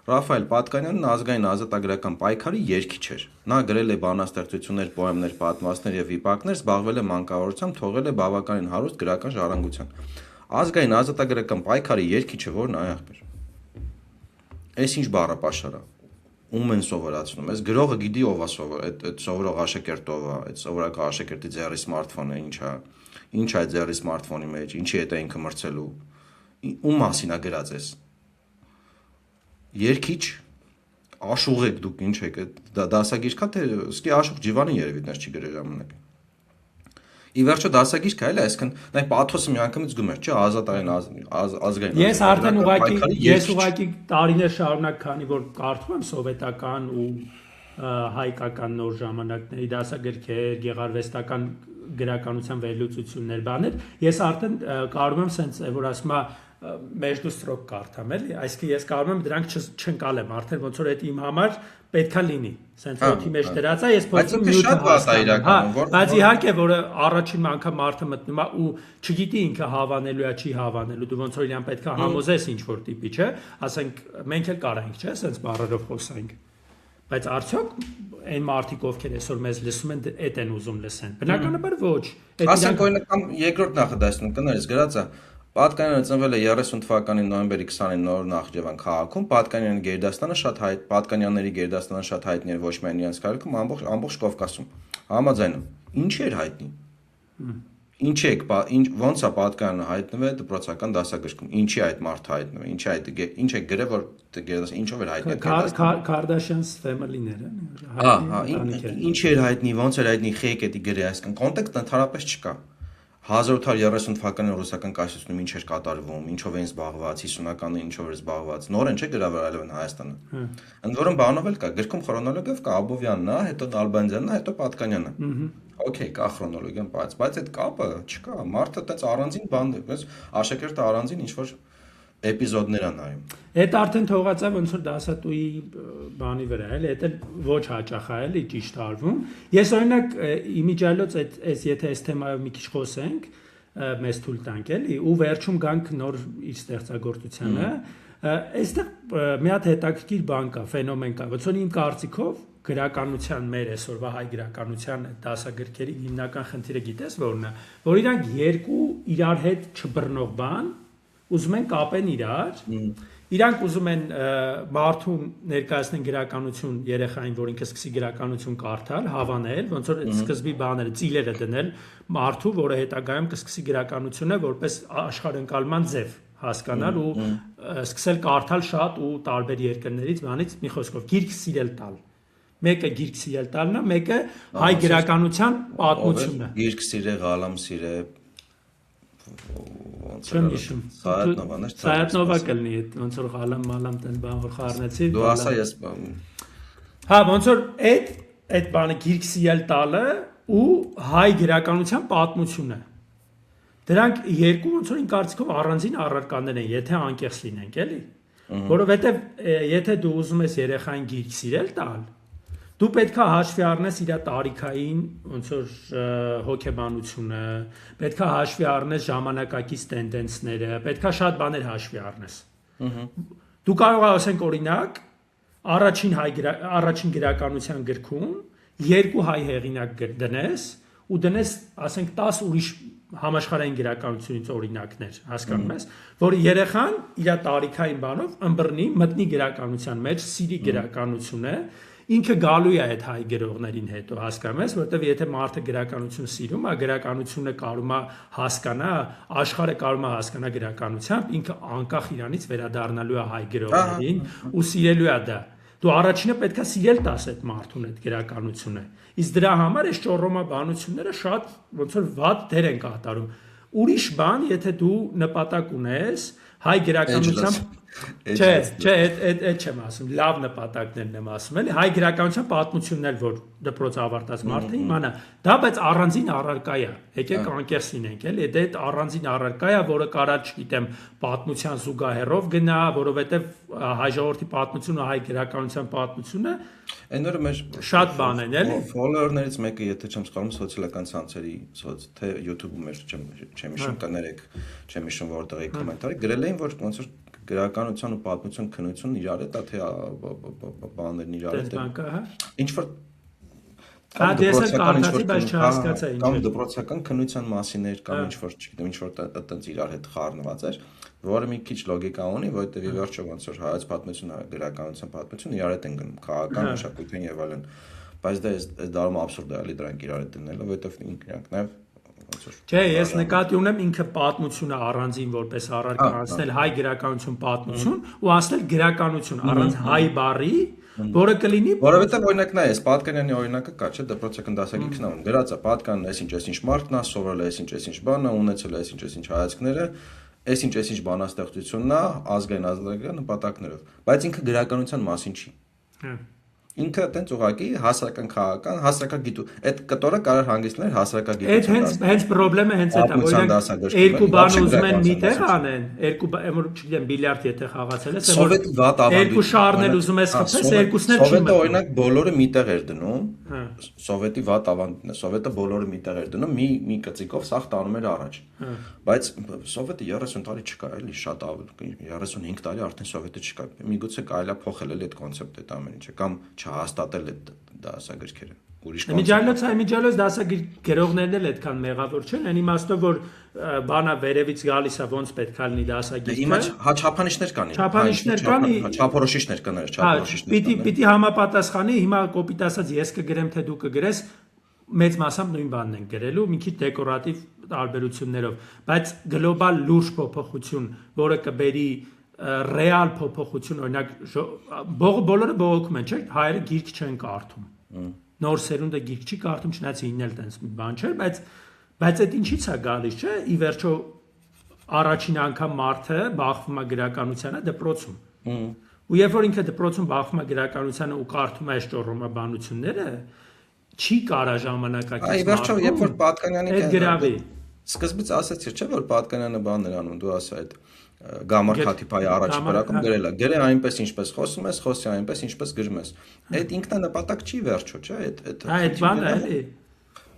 Ռաֆայել Պատկանյանն ազգային ազատագրական պայքարի երգիչ էր։ Նա գրել է բանաստեղծություններ, պոեմներ, պատմվածքներ եւ վիպակներ, զբաղվել է մանկավարությամբ, թողել է բավականին հարուստ գրական ժառանգության։ Ազգային ազատագրական պայքարի երգիչը որն է ախպեր։ Այս ինչ բառապաշար է։ Ում են սովորացնում։ Այս գրողը գիտի ով է սովոր, այդ սովորող աշակերտը ով է, այդ սովորական աշակերտի ձեռի սմարթֆոնը ինչ է։ Ինչ է ձեռի սմարթֆոնի մեջ, ինչի հետ է ինքը մրցելու։ Ում մասին է գրած էս։ Երկիչ աշուղ եք դուք ինչ եք դա դասագիրքա թե սկի աշուղ ջիվանի երևի դեռ չի գրել ժամանակ ի վերջո դասագիրք է այլ այսքան նայ պաթոսը միանգամից գում էր չէ ազատային ազգային ես արդեն ուղղակի տարիներ շարունակ քանի որ կարդում եմ սովետական ու հայկական նոր ժամանակների դասագրքեր գեղարվեստական գրականության վերլուծություններ բաներ ես արդեն կարում եմ սենց որ ասում է մեջդու ստրոկ կարդամ էլի այսինքն ես կարող եմ դրանք չընկալեմ արդեն ոնց որ այդ իմ համար պետքա լինի սենց ոթի մեջ դրած է ես փորձում նյութը հասկանամ բայց իհարկե որ առաջին անգամ մարդը մտնում է ու չգիտի ինքը հավանելու է չի հավանելու դու ոնց որ իրան պետքա համոզես ինչ որ տիպի չէ ասենք մենք էլ կարանք չէ սենց բառերով խոսանք բայց արդյոք այն մարդիկ ովքեր այսօր մեզ լսում են այդ են ուզում լսեն բնականաբար ոչ ասենք օրինակ երկրորդ նախադասում կներես գրած է Պատկանյանը ծնվել է 30 թվականի նոյեմբերի 20-ին Նոր Նախիջևան քաղաքում։ Պատկանյանի գերդաստանը շատ հայտ, Պատկանյանների գերդաստանը շատ հայտնի էր ոչ միայն իրենց քաղաքում, ամբողջ Կովկասում։ Համաձայնում։ Ինչ էր հայտնի։ Ինչ ոնց է պատկանը հայտնվել դպրոցական դասագրքում, ինչի այդ մարդը հայտնվել, ինչ է գրել, որ ինչով էր հայտնվել Kardashians family-ները, ինչ էր հայտնի, ոնց էր հայտնի, խեք էդի գրի, այսինքն կոնտեքստը ընդհանրապես չկա 1830 թվականին ռուսական կայսրությունում ինչ էր կատարվում, ինչով էին զբաղված, 50-ականներին ինչով էր զբաղված, նորեն չէ գրավարել են Հայաստանը։ Ընդ որում բանով էլ կա, գրքում քրոնոլոգիով կա Աբովյանն է, հետո Նալբանդյանն է, հետո Պատկանյանը։ Okay, կա քրոնոլոգիան, բայց այդ կապը չկա, մարդը այդպես առանձին բան է, բայց աշակերտը առանձին ինչ որ էպիզոդներ է նայում։ Այդ արդեն թողած է ոնց որ դասատուի բանի վրա, էլի, դա ոչ հաճախ է, էլի ճիշտ արվում։ Ես օրինակ իմիջիալոց այս եթե այս թեմայով մի քիչ խոսենք, մեզ թույլ տանք, էլի, ու վերջում գանք նոր իր ստեղծագործությանը, այստեղ մի հատ հետաքրքիր բան կա, ֆենոմեն կա, ոնց որ իմ կարծիքով գրականության մեր այսօրվա հայ գրականության դասագրքերի հիմնական խնդիրը գիտես որն է, որ իրանք երկու իրար հետ չբռնող բան ուզում են կապեն իրանք ուզում են մարդուն ներկայացնեն գրականություն երեխային, որ ինքը սկսի գրականություն կարդալ, հավանել, ոնց որ այդ սկզբի բաները, ծիլերը դնել մարդու, որը հետագայում կսկսի գրականությունը որպես աշխարհընկալման ձև հասկանալ ու սկսել կարդալ շատ ու տարբեր երկրներից, բանից մի խոսքով գիրք սիրել տալ։ Մեկը գիրք սիրել տալն է, մեկը հայ գրականության պատմությունն է։ Գիրք սիրե, ղալամ սիրե, Չեմ հիշում։ Սայատնովա կլինի, ոնց որ ղալամ մալամ տեն բան որ խառնեցի։ Դու ասա ես։ Հա, ոնց որ այդ բանը գիրք սիրել տալը ու հայ գրականության պատմությունը։ Դրանք երկու ոնց որ ինձ կարծիքով առանձին առարկաներ են, եթե անկեղծ լինենք, էլի։ Որովհետև եթե դու ուզում ես երեխային գիրք սիրել տալ, դու պետքա հաշվի առնես իր տարիքային ոնց որ հոգեբանությունը, պետքա հաշվի առնես ժամանակակից տենդենսները, պետքա շատ բաներ հաշվի առնես։ Դու կարող ես ասենք օրինակ առաջին գրականության գրքում երկու հայ հեղինակ դնես ու դնես ասենք 10 ուրիշ համաշխարհային գրականությունից օրինակներ, հասկանում ես, որ երեխան իր տարիքային բանով ըմբռնի, մտնի գրականության մեջ, սիրի գրականությունը ինքը գալու է այդ հայ գրողներին հետո, հասկանում ես, որտեվ եթե մարդը գրականություն սիրում է, գրականությունը կարում է հասկանա, աշխարհը կարում է հասկանա գրականությամբ, ինքը անկախ իրանից վերադառնալու է հայ գրողներին ու սիրելու է դա։ Դու առաջինը պետքա սիրել տաս այդ մարդուն այդ գրականությունը։ Իսկ դրա համար այս ճոռոմա բանությունները շատ ոնց որ վատ դեր են կատարում։ Ուրիշ բան, եթե դու նպատակ ունես հայ գրականությամբ Չէ, այդ չեմ ասում, լավ նպատակներն եմ ասում, էլի հայ գրականության պատմությունն էլ որ դպրոց ավարտած մարդը իմանա, դա բայց առանձին առարկա է, եկեք անկեղծ լինենք, էլի, դա այդ առանձին առարկա է, որը կարա, չգիտեմ, պատմության զուգահեռով գնա, որովհետև հայ ժողովրդի պատմությունը, հայ գրականության պատմությունը այն օրը մեր շատ բան են, էլի։ Ֆոլոուերներից մեկը, եթե չեմ սխալվում, սոցիալական ցանցերի, թե YouTube-ում էր, չեմ հիշում, կներեք, չեմ հիշում որտեղի կոմենտարի, գրել էին, որ ոնց որ գրականության ու պատմություն քննություն իրար հետ, թե բաներն իրար հետ։ Ինչ որ կամ դպրոցական քննության մասին էր, կամ ինչ որ, չգիտեմ, ինչ որ այդտենց իրար հետ խառնված էր, որը մի քիչ լոգիկա ունի, որտեղ ի վերջո ոնց որ հայոց պատմությունը, գրականության պատմությունը իրար հետ են գնում, քաղաքական, մշակութային եւ այլն։ Բայց դա դառնում աբսուրդ է, էլի դրանք իրար հետ դնելը, որովհետեւ ինքնանք նաեւ Չէ, ես նկատի ունեմ ինքը պատմությունը առանձին որպես առարկա անցնել հայ գրականություն պատմություն ու անցնել գրականություն առանց հայ բառի, որը կլինի որովհետև օրինակ նայ, ես Պատկանյանի օրինակը կա, չէ, դպրոցական դասագիրքն անում, գրած է Պատկանն այսինչ մարդն է, սովորել է այսինչ բան է, ունեցել է այսինչ հայացքները, այսինչ բանաստեղծությունն է, ազգային նպատակներով, բայց ինքը գրականության մասին չի։ Ինքը այդպես ուղղակի հասարակական քաղաքական, հասարակագիտու, այդ կտորը կարող հանգեցնել հասարակագիտության։ Այդ հենց խնդրեմը հենց այդ է, օրինակ երկու բան ուզում են միտեղ անեն, երկու որ չգիտեմ բիլիարդ եթե խաղացել ես, Սովետի վատ ավանդույթ։ Երկու շարներ ուզում ես խփես, երկուսն էլ չի մտնում։ Սովետը օրինակ բոլորը միտեղ էր դնում։ Սովետի վատ ավանդույթն է, Սովետը բոլորը միտեղ էր դնում, մի կծիկով սաղ տանում էր առաջ։ Բայց Սովետը 30 տարի չկա, էլի շատ ավելի 35 տարի արդեն Սովետը չկա։ Միգուցե կարելի է փոխել էլ այդ կոնցեպտը այդ ամեն ինչը կամ չհաստատել այդ դասագրքերը։ Իմիջիալոց դասագրքերողներն էլ այդքան մեղավոր չեն, այն իմաստով որ բանա վերևից գալիս է ոնց պետք է լինի դասագրքը։ Հիմա չափանիշներ կան։ Չափանիշներ կան, չափորոշիչներ կան, չափորոշիչներ։ Պիտի համապատասխանի, հիմա կոպիտ ասած ես կգրեմ թե դու կգրես մեծ մասամբ նույն բանն են գրելու, մի քիչ դեկորատիվ տարբերություններով, բայց գլոբալ լուրջ փոփոխություն, որը կբերի ռեալ փոփոխություն, օրինակ բոլորը բողոքում են, չէ՞, հայերը գիրք չեն կարդում։ Նոր սերունդը գիրք չի կարդում, չնայած ինքն էլ տենց մի բան չէ, բայց այդ ինչից է գալիս, չէ՞, ի վերջո առաջին անգամ մարդը բախվում է գրականությանը դպրոցում։ Ու երբ որ ինքը դպրոցում բախվում է գրականությանը ու կարդում է այս ճոռոմաբանությունները, չի կարա ժամանակակից Այ վերջո, երբ որ Պատկանյանի այդ գրավի։ Սկզբից ասացիր, չէ՞ որ Պատկանյանը բաներ անում, դու ասա այդ Գամար Խաթիփայի առաջի բրակում գրել է, գրե այնպես ինչպես խոսում ես, խոսի այնպես ինչպես գրում ես։ Այդ ինքնանպատակ չի վերջո, չէ՞, այդ բանը էլի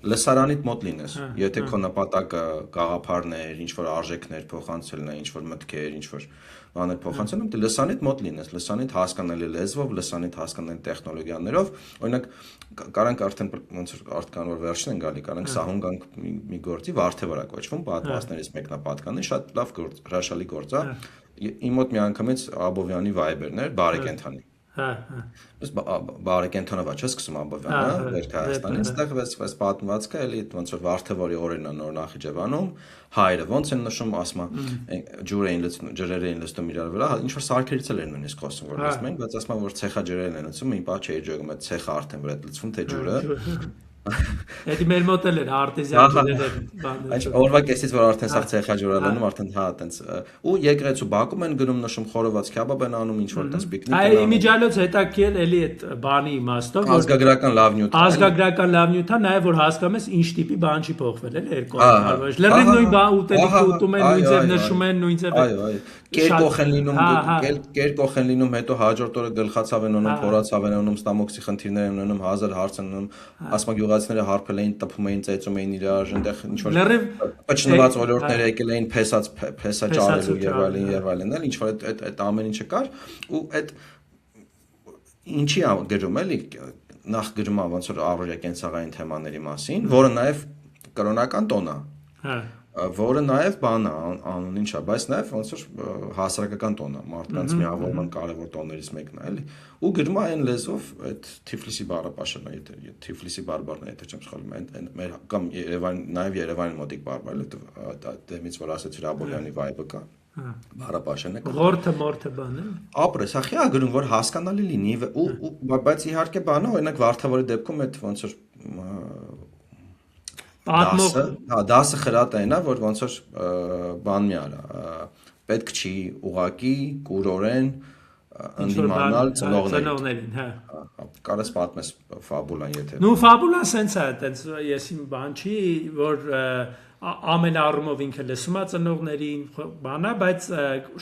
լսարանիդ մոտ լինես, եթե քո նպատակը գաղափարներ, ինչ որ արժեքներ փոխանցելն է, ինչ որ մտքեր, ինչ որ բաներ փոխանցելն, դե լսանիդ մոտ լինես, լսանիդ հասկանալի լեզվով, լսանիդ հասկանալի տեխնոլոգիաներով, օրինակ կարանք արդեն ոնց որ արտկան որ վերջին են գալի, կարանք սահուն գանք մի գործի Վարդը վրա կոչվում, պատմվածներից մեկն է պատկանի, շատ լավ գործ, հրաշալի գործ է։ Իմ մոտ մի անգամից Աբովյանի Viber-ներ, բարեկենթանի։ Բարեկենթանով է, չէ՞ սկսում Աբովյանը, Վերք Հայաստանից, այդտեղ այս պատմվածքը էլի ոնց որ Վարդևորի օրերն է նոր Նախիջևանում, հայերը ոնց են նշում, ասում ջրեր էին լցնում իրար վրա, ինչ որ սարքերից էլ են նույնիսկ խոսում, որ լցում են, բայց ասում որ ցեխա ջրերն են լցում, մի բա չէի ջոգում, այդ ցեխը արդեն վրա լցվում թե ջուրը։ Էդի մեր մոտ էլ էր արտեզյան ջրերը բաներ։ Այս օրվա կեսից որ արդեն սա ցեխա ջուրը լնում, արդեն հա տենց ու եկեղեցու բակում են գնում նշում խորոված քյաբաբ են անում, ինչ որ տես պիկնիկ են անում։ Այ իմիջիալոց հետաքրքիր էլի այդ բանի իմաստով, որ ազգագրական լավ նյութ։ Ազգագրական լավ նյութ է, նաև որ հասկանում ես ինչ տիպի բան չի փոխվել, էլի 200 տարի։ Լրիվ նույն բան ուտելիքը ուտում են, նույն ձև նշում են, նույն ձև։ Այո, այո։ Կերկոխ են լինում, կերկոխ են լինում, հետո հաջորդ օրը գլխացավ են ունում, փորացավ են ունում, ստամոքսի խնդիրներ են ունում, 1000 հարց են ունում, ասма գյուղացիները հարբել էին, տպում էին, ծեծում էին իրար, այնտեղ ինչ որ պճնված օրորտներ եկել էին, փեսա ճարելու եւ այլն, էլ ինչ որ այդ ամեն ինչը կար ու այդ ինչի է գրում էլի նախ գրում է ոնց որ առօրյա կենցաղային թեմաների մասին, որը նաեւ կրոնական տոն է։ Հա որը նաև բան է անուն ինչա, բայց նաև ոնց որ հասարակական տոն է, մարդկանց միավորման կարևոր տոններից մեկն է, էլի։ Ու գրում է այն լեզվով այդ Թիֆլիսի բառապաշարն է, եթե Թիֆլիսի բարբառն է, եթե չեմ սխալվում, այն մեր կամ Երևան, նաև Երևանի մոտիկ բարբառ է, դեմից որ ասեցիր Աբովյանի vibe-ը կա։ Բառապաշարն է։ Ղորթը մորթը բան է։ Ապրես, ախի ա գրում որ հասկանալի լինի ու բայց իհարկե բանը, օրինակ Վարդավորի դեպքում այդ ոնց որ դասը խրատ այնա, որ ոնց որ բան մի արա, պետք չի ուղակի կուրորեն ընդդիմանալ ծնողներին, հա։ Կարես պատմես ֆաբուլան, եթե։ Նու ֆաբուլան սենց է, այտենց ես իմ բան չի, որ ամեն առումով ինքը լսում է ծնողներին, բանա, բայց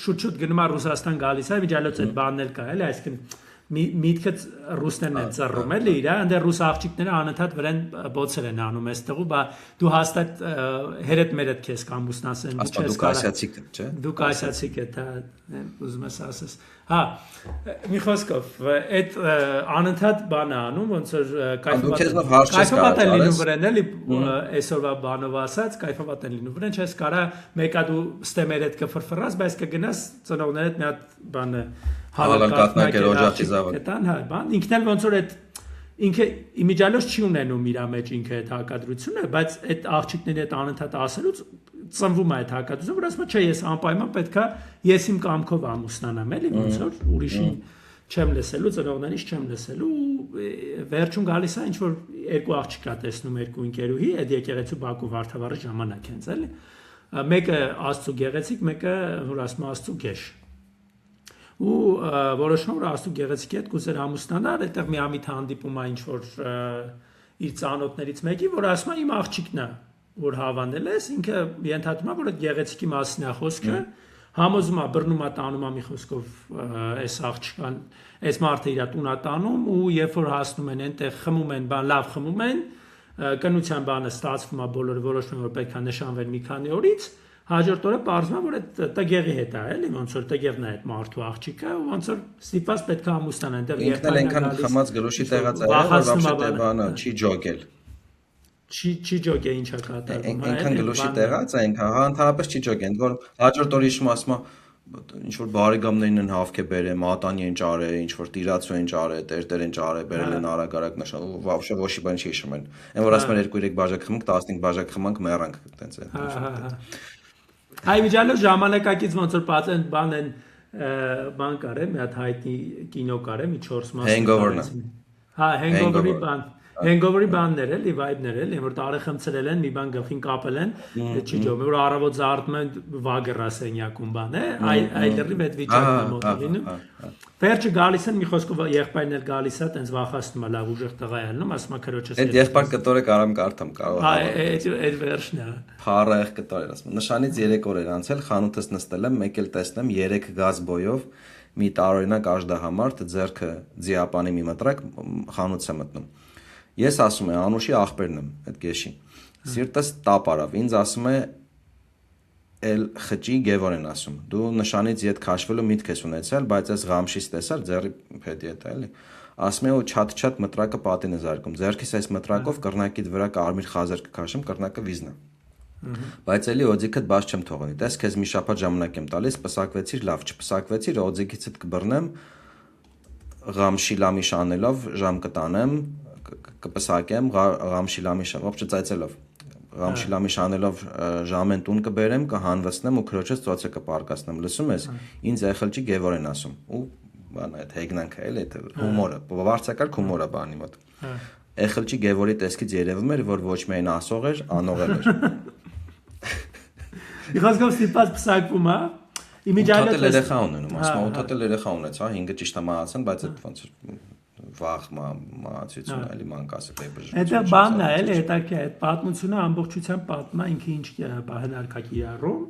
շուտ-շուտ գնում է Ռուսաստան գալիս է, միջալոց այդ բանն էլ կա, էլի, այսինքն միտքը ռուսներն են ծռում էլի իրա, այնտեղ ռուս աղջիկները անընդհատ վրան բոցեր են անում այստեղու, բա դու հաստատ հերետ-մերետ քեզ կամուսնասեն, դու չես կարող։ Ասպա դու կասիացիկ, չէ։ Դու կասիացիկ է, դա ուզում ես ասես։ Հա, մի խոսքով, այդ անընդհատ բան է անում, ոնց որ կայֆավատ են լինում վրան էլի, այսօրվա բանով ասած, կայֆավատ են լինում վրան, չես կարա մեկա դու ստեմերետ կֆրֆռաս, բայց կգնաս ծնողներդ մի հատ բանը հավալակատնակ օջախի զավակ։ Այդան հա, բան ինքն էլ ոնց որ այդ ինքը իմիջիալոց չի ունենում իր մեջ ինքը այդ հակադրությունը, բայց այդ աղջիկների հետ անընդհատ ասելուց ծնվում է այդ հակադրությունը, որ ասում է, չէ, ես անպայման պետքա ես իմ կամքով ամուսնանամ, էլի ոնց որ ուրիշին չեմ լսելու, ծնողներից չեմ լսելու, վերջում գալիս է ինչ որ երկու աղջիկ կա տեսնում երկու ընկերուհի, այդ եկեղեցու Բաքու Վարդավառի ժամանակ հենց էլի։ Մեկը Աստծո գեղեցիկ, մեկը որ ասում է Աստծո գեշ։ Ու որոշում որ Աստծո գեղեցիկի հետ կուզեր ամուսնանալ, այդտեղ մի ամիտ հանդիպում է ինչ որ իր ծանոթներից մեկի, որ ասում է իմ աղջիկն է, որ հավանել ես, ինքը ենթադրում է, որ այդ գեղեցիկի մասին է խոսքը, համոզում է, բռնում է, տանում է մի խոսքով այս աղջկան, այս մարդը իր տուն է տանում ու երբ որ հասնում են այնտեղ խմում են, բան լավ խմում են, կնության բանը ստացվում է, բոլորը որոշում են, որ պետք է նշանվեն մի քանի օրից, հաջորդ օրը պարզվում է, որ այդ տգեղի հետ է, էլի, ոնց որ տգեղն է այդ մարդու աղջիկը, ու ոնց որ ստիպված պետք է ամուսնան այնտեղ ինքն էլ այնքան խմած գլուշի տեղած է, որ вообще բանը չի ջոգել։ Չի ջոգե ինչա կատարվում, այնքան գլուշի տեղած է, այնքան հա ընդհանրապես չի ջոգեն, որ հաջորդ օրը իշում ասում ինչ որ բարեկամներին են հավք է բերել, մատանի են ճարել, ինչ որ տիրացու են ճարել, տերտեր են ճարել, բերել են արագ նշան, вообще ոչի բան չի հիշում են։ Այն որ ասում են 2-3 բաժակ խմենք, 15 բաժակ խմենք, մեռանք այտենց է։ Հայ վիճալը ժամանակակից ոնց որ բացեն բան են բան կարեմ, մի հատ հայտնի կինո կարեմ, 4 մաս։ Hangover-ն։ Հա, Hangover-ի բան։ Hangover-ի բաններ էլի, vibe-ներ էլի, որ տարի խմցրել են, մի բան գլխին կապել են, չի ջոմ, որ առավոտ զարթում են վագերասենյակում բան է, այլ լրիվ այդ վիճակն է մոտինում։ Վերջը գալիս են, մի խոսքով եղբայրն էլ գալիս է, տենց վախացնում է, լավ ուժեղ տղա է ալնում, ասում է քրոջս։ Այդ եղբայր կտորը կարամ կարդամ, կարող։ Հա, այդ վերջն է։ Փառահեղ կտոր էր ասում։ Նշանից 3 օր էր անցել, խանութս նստել եմ, մեկ էլ տեսնեմ 3 գազ բոյով մի տարօրինակ աժդահամարդ ձեռքը ձիապանի մի մտրակ խանութ է մտնում։ Ես ասում եմ Անուշի աղբերն եմ, այդ գեշի։ Սիրտս տապ արավ, ինձ ասում է էլ խճի Գևորեն ասում։ Դու նշանից իդ քաշվելու միտք ես ունեցել, բայց այս ղամշից տեսար ձեռի փետի հետ էլի։ Ասում է ու չատ մտրակը պատին է զարկում։ Ձեռքիս այս մտրակով կռնակիդ վրա կարմիր խազեր կքաշեմ, կռնակը վիզնա։ Բայց էլի օձիքդ բաց չեմ թողնի։ Տես քեզ մի շաբաթ ժամանակ եմ տալիս, պսակվեցիր, լավ, չպսակվեցիր, օձիքիցդ կբռնեմ, ղամշի լամիշ անելով ժամ կտանեմ, կպսակեմ, ղամշի լամիշ, ոբչե ծայծելով։ Ղամշի լամիշ անելով ժամեն տուն կբերեմ, կհանվեցնեմ ու քրոջս ծոցը կպարկացնեմ։ Լսում ես, ինձ եղելչի Գևորեն ասում։ Ու բան այդ հեգնանքը էլի այդ հումորը, բավարարցակարգ հումորը բանի մոտ։ Եղելչի Գևորի տեսքից երևում էր, որ ոչ միայն ասող էր, անող էր։ Իհարկե ստիպած պսակվում է։ Իմիջիալը երեխա ունենում, ասում 8 երեխա ունեցա, 5-ը ճիշտ է մահացան, բայց այդ ոնց վաղ մահացություն էլի մանկասը paper։ Այդտեղ բանն է, էլի հետաքրքիր է, այդ պատմությունը ամբողջությամբ պատմա ինքը ինչ հնարքակի առում,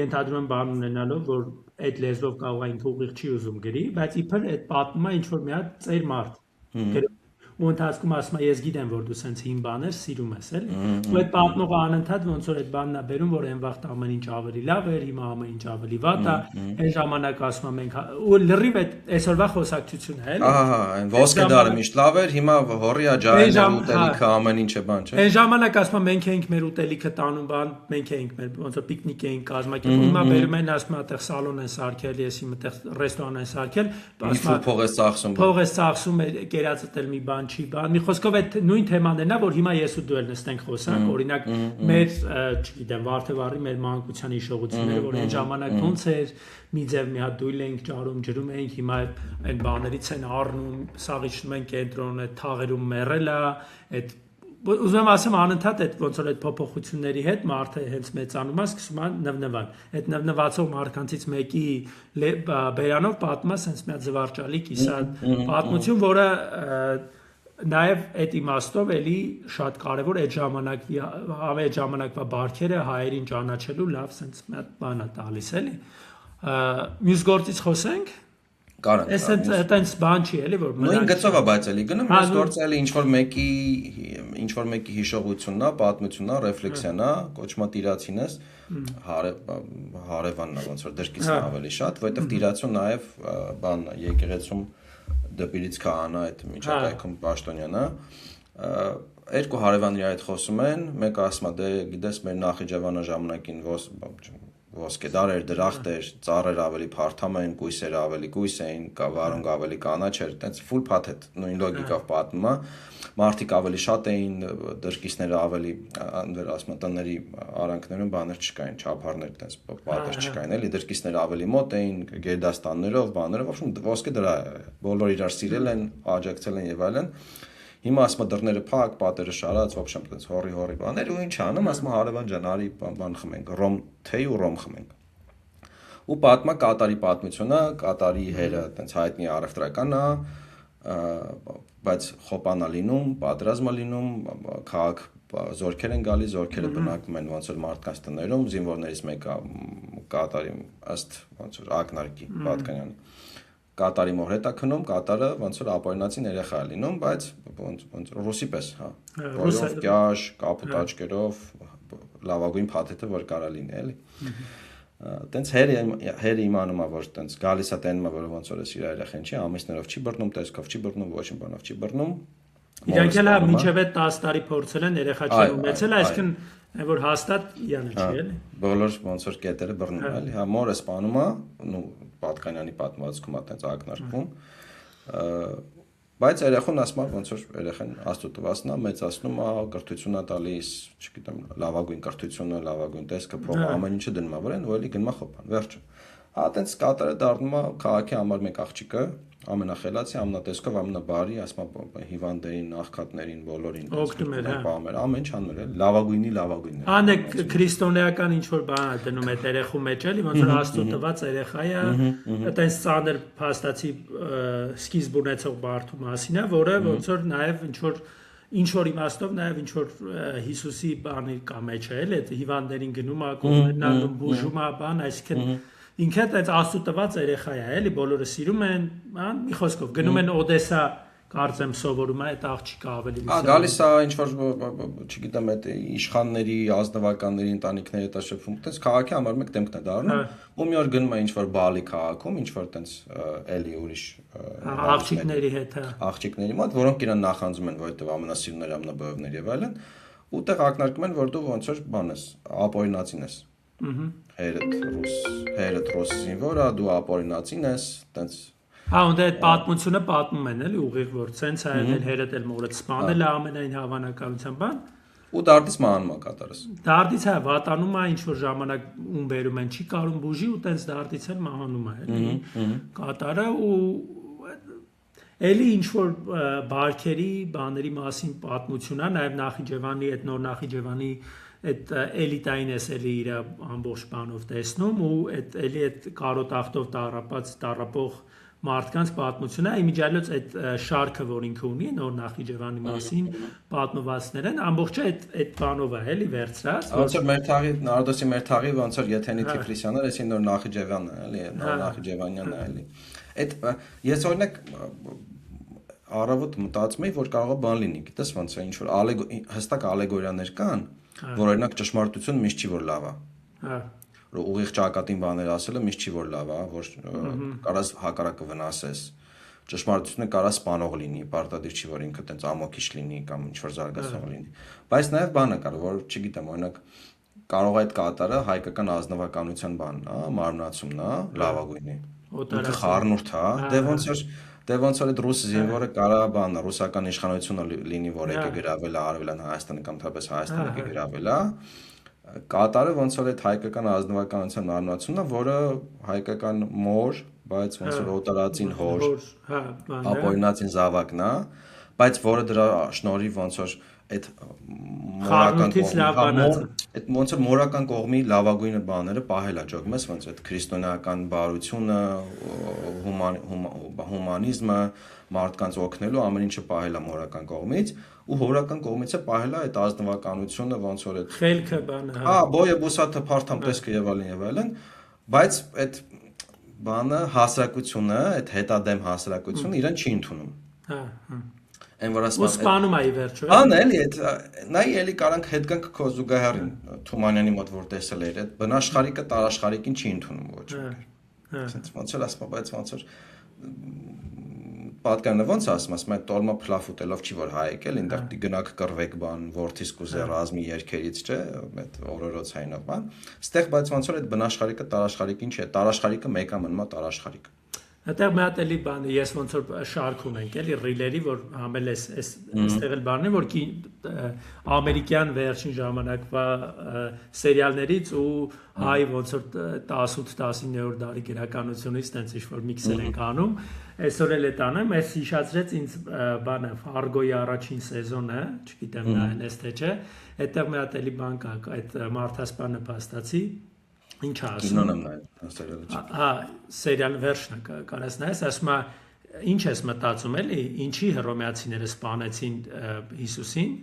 ենթադրում եմ բան ունենալով, որ այդ լեզվով կարող է ինքը ուղիղ չի ուզում գրի, բայց իբր այդ պատմումը ինչ որ մի հատ ծեր մարդ։ Ու ընթացքում ասում է ես գիտեմ որ դու սենց հին բաներ սիրում ես էլի ու այդ պատմողը անընդհատ ոնց որ այդ բանն է բերում որ այն վաղտ ամեն ինչ ավելի լավ էր հիմա ամեն ինչ ավելի վատ է այն ժամանակ ասում եմ մենք ու լրիվ այդ այսօրվա խոսակցությունն է էլի ահա այն ոսկե դարը միշտ լավ էր հիմա հորիա ջայլը ուտելիքը ամեն ինչը բան չէ այն ժամանակ ասում եմ մենք էինք մեր ուտելիքը տանում բան մենք էինք մեր ոնց որ պիկնիկ էինք կազմակերպում հիմա բերում են ասում այդտեղ սալոն են սարքել ես հիմա այդտեղ ռեստորան են սարքել ասում փող է ծախսում փող է ծախսում կերածել մի բան չի բան մի խոսքով այդ նույն թեմաներն է որ հիմա ես ու դու էլ նստենք խոսանք օրինակ մեր չգիտեմ Վարդևառի մեր մանկության հիշողությունները որ այն ժամանակ ոնց էր մի ձև մի հատ դույլ էինք ճարում ջրում էինք հիմա այն բաներից են առնում սաղիչնում են կենտրոն այդ թաղերում մեռելա այդ ուզում եմ ասեմ անընդհատ այդ ոնց որ այդ փոփոխությունների հետ մարդը հենց մեծանում է սկսում է նվնվալ այդ նվնվացող մարդկանցից մեկի բերանով պատմա sense մի հատ զվարճալի կիսա պատմություն որը նաև այդ իմաստով էլի շատ կարևոր այդ ժամանակվա բարքերը հայերին ճանաչելու լավ sense մի հատ բան է տալիս էլի մյուս գործից խոսենք Կարան այտենց բան չի էլի որ նույն գծով է բայց էլի գնում ես գործը էլի ինչ որ մեկի հիշողությունն է պատմությունն է ռեֆլեքսիան է կոչմա տիրացին ես հարևանն է ոնց որ դրկիցն ավելի շատ որովհետև տիրացուն նաև բանն է եկեղեցում դպիրից քահանա այդ միջակայքում պաշտոնյանա երկու հարևանների հետ խոսում են մեկը ասում է դե գիտես մեր Նախիջևանը ժամանակին ոսկե դար էր դրախտ էր ծառեր ավելի փարթամ էին կույսերը ավելի կույս էին վարունգ ավելի կանաչ էր այտենց ֆուլ փաթեթ նույն լոգիկով պատմում է մարդիկ ավելի շատ էին դրկիցները ավելի անվեր ասում տների արանքներում բաներ չկային չափարներ այտենց պատեր չկային էլի դրկիցները ավելի մոտ էին գերդաստաններով բաներով ոբշում ոսկե դրա բոլոր իրար սիրել են աջակցել են եւ այլն Հիմա ասում դռները փակ, պատերը շարած, ոբշեմ այդպես հորի բաներ ու ինչ անում, ասում հարևան ջան, արի բան խմենք, ռոմ թեյ ու ռոմ խմենք։ Ու պատմա Կատարի պատմությունը, Կատարի հերը այդպես հայտնի առևտրական է, բայց խոպանա լինում, պատերազմ է լինում, քաղաք զորքեր են գալիս, զորքերը բնակվում են ոնց որ մարդկանց տներում, զինվորներից մեկը Կատարի ըստ ոնց որ ակնարկի Պատկանյանի Կատարի մոր հետ է քնում, Կատարը ոնց որ ապօրինացին երեխա է լինում, բայց ոնց ռուսի պես, հա։ Որով կյաշ, կապուտ աչքերով, լավագույն փաթեթը որ կարա լինի, էլի։ Տենց հերը իմանում է, որ տենց գալիս է տենում է, որ ոնց որ էս իր երեխան չի, ամիսներով չի բռնում, տեսքով չի բռնում, ոչ մի բանով չի բռնում։ Իրանք էլ մինչև այդ 10 տարի փորձել են երեխա չի ունեցել, այսինքն Այն որ հաստատ իրանը չի էլի։ Բոլոր ոնց որ կետերը բռնում է, էլի։ Հա, մորը սպանում է, նու Պատկանյանի պատմվածքում է տենց ակնարկվում։ Բայց երեխան ասում է ոնց որ երեխան Աստծո տվածն է, մեծացնում է, կրթություն է տալիս, չգիտեմ, լավագույն կրթությունը, լավագույն տեսքը, փողը, ամեն ինչը դնում է վրան, ու էլի գնում է խոփան, վերջը։ Հա, տենց կատարը դառնում է քաղաքի համար մեկ աղջիկը, ամենախելացի, ամենատեսքով, ամենաբարի, ասում է հիվանդերին, աղքատներին, բոլորին օգնում էր, հա։ Ամեն ինչ անում էր, լավագույնը։ Անեք քրիստոնեական ինչ որ բան է դնում այդ երեխու մեջ էլի, ոնց որ Աստծո տված երեխա է, այտենց ծանր փաստացի սկիզբ ունեցող բարդու մասին է, որը ոնց որ նաև ինչ որ իմաստով նաև ինչ որ Հիսուսի բանի կա մեջ է, էլի, այդ հիվանդերին գնում է, կողմերն անում, բուժում է, բան, այսինքն ինքը այդ Աստծո տված երեխա է, էլի, բոլորը սիրում են, ան մի խոսքով գնում են Օդեսա, կարծեմ սովորում է այդ աղջիկը ավելի լավ։ Գալիս է ինչ որ, չգիտեմ, այդ իշխանների, ազնվականների ընտանիքների հետ շփվում, այդպես քաղաքի համար մեկ դեմքն է դառնում, ու մի օր գնում է ինչ որ բալի քաղաքում, ինչ որ այդպես էլի ուրիշ աղջիկների հետ, աղջիկների մոտ, որոնք իրան նախանձում են, որովհետև ամենասիրուններ, ամենաբողովներ եւ այլն, ու տեղ ակնարկում են, որ դու ոնց որ բան ես, ապօրինացին ես։ Հերդ ռուս զինվորա, դու ապօրինացին ես, տենց։ Հա, ու այդ պատմությունը պատմում են, էլի, ուղիղ որ ցենց է եղել, հերդ էլ մորը սպանել է ամենայն հավանականությամբ, բան։ Ու դարտից մահանում է կատարս։ Դարտից է վատանում է, ինչ որ ժամանակ ում բերում են, չի կարում բուժի ու տենց դարտից էլ մահանում է, էլի։ Կատարը ու էլի ինչ որ բարքերի, բաների մասին պատմություն է, նաև Նախիջևանի, այդ նոր Նախիջևանի այդ էլիտային էս էլի իր ամբողջ բանով տեսնում ու այդ էլի այդ կարոտախտով տառապող մարդկանց պատմությունը իմիջիալոց այդ շարքը որ ինքը ունի նոր Նախիջևանի մասին պատմվածքներ են ամբողջը այդ բանով է էլի վերցրած ոնց որ մեր թաղի Նարդոսի մեր թաղի ոնց որ Եթենի Թիֆլիսյանն էսի նոր Նախիջևանն է էլի նոր Նախիջևանյանն է էլի այդ ես օրինակ առավոտ մտածում եի որ կարող է բան լինի գիտես ոնց է ինչ որ հստակ ալեգորիաներ կան որ օրինակ ճշմարտությունը միշտ չի որ լավ է հա որ ուղիղ ճակատին բաներ ասելը միշտ չի որ լավ է որ կարաս հակառակը վնասես ճշմարտությունը կարա սպանող լինի պարտադիր չի որ ինքը տենց ամոքիչ լինի կամ ինչ որ զարգացող լինի բայց նաև բանը կար որ չգիտեմ օրինակ կարող այդ կատարը հայկական ազնվականության բանն է մարմնացումն է լավագույնի ինքը խառնուրդ է դե ոնց որ այդ ռուս զինվորը կարա բան ռուսական իշխանությունը լինի որ եկե գրավել է արվել են Հայաստանը կամ թեպետ Հայաստանը եկե գրավել է կատարը ոնց որ այդ հայկական ազնվականության մարմնացումն է որը հայկական մոր բայց ոնց որ օտարածին հոր ապօրինածին զավակն է բայց որը դրա շնորհիվ ոնց որ այդ ոնց որ մորական կողմի լավագույնը բաները պահել է ճոգմես ոնց այդ քրիստոնեական բարությունը հումանիզմը մարդկանց օգնելու ամեն ինչը պահել է մորական կողմից ու հորական կողմից է պահել է այդ ազնվականությունը ոնց որ այդ խելքը բանը հա բոյը բուսաթը փարթամ տեսքը եւ այլն բայց այդ բանը հասարակությունը այդ հետադեմ հասարակությունը իրեն չի ընդունում հա Այն որ ասում ու սպանում է վերջը Ան էլի այդ նայ էլի կարանք հետ գանք քո զուգահեռին Թումանյանի մոտ որ տեսել էր այդ բնաշխարհիկը տարաշխարհիկին չի ընդունում ոչ ոք Սենց ոնց էր ասում բայց ոնց որ պատկանը ոնց ասում այդ տոլմա փլաֆուտելով չի որ հայեք էլ այնտեղ գնաք կռվեք բան որթիս կուզե ռազմի երկերից չէ այդ օրորոցայինով բան ստեղ բայց ոնց որ այդ բնաշխարհիկը տարաշխարհիկին չէ տարաշխարհիկը մեկը մնում է տարաշխարհիկ Այդտեղ մի հատ էլի բան ես ոնց որ շարք ունենք էլի ռիլերի որ համել էստեղ էլ բանն է որ ամերիկյան վերջին ժամանակվա սերիալներից ու հայ ոնց որ 18-19-րդ դարի գրականությունից տենց ինչ որ միքսեր են անում այսօր էլ է տանեմ այս հիշացրեց ինձ բանը Ֆարգոյի առաջին սեզոնը չգիտեմ նայեն էս թե չէ այդտեղ մի հատ էլի բան կա այդ մարդասպան նպաստացի Ինչ ասում։ Կինոն եմ նայել, հա, սերիալ վերջն է կարաս նայես, ասում է ինչ ես մտածում էլի, ինչի հռոմեացիները սպանեցին Հիսուսին։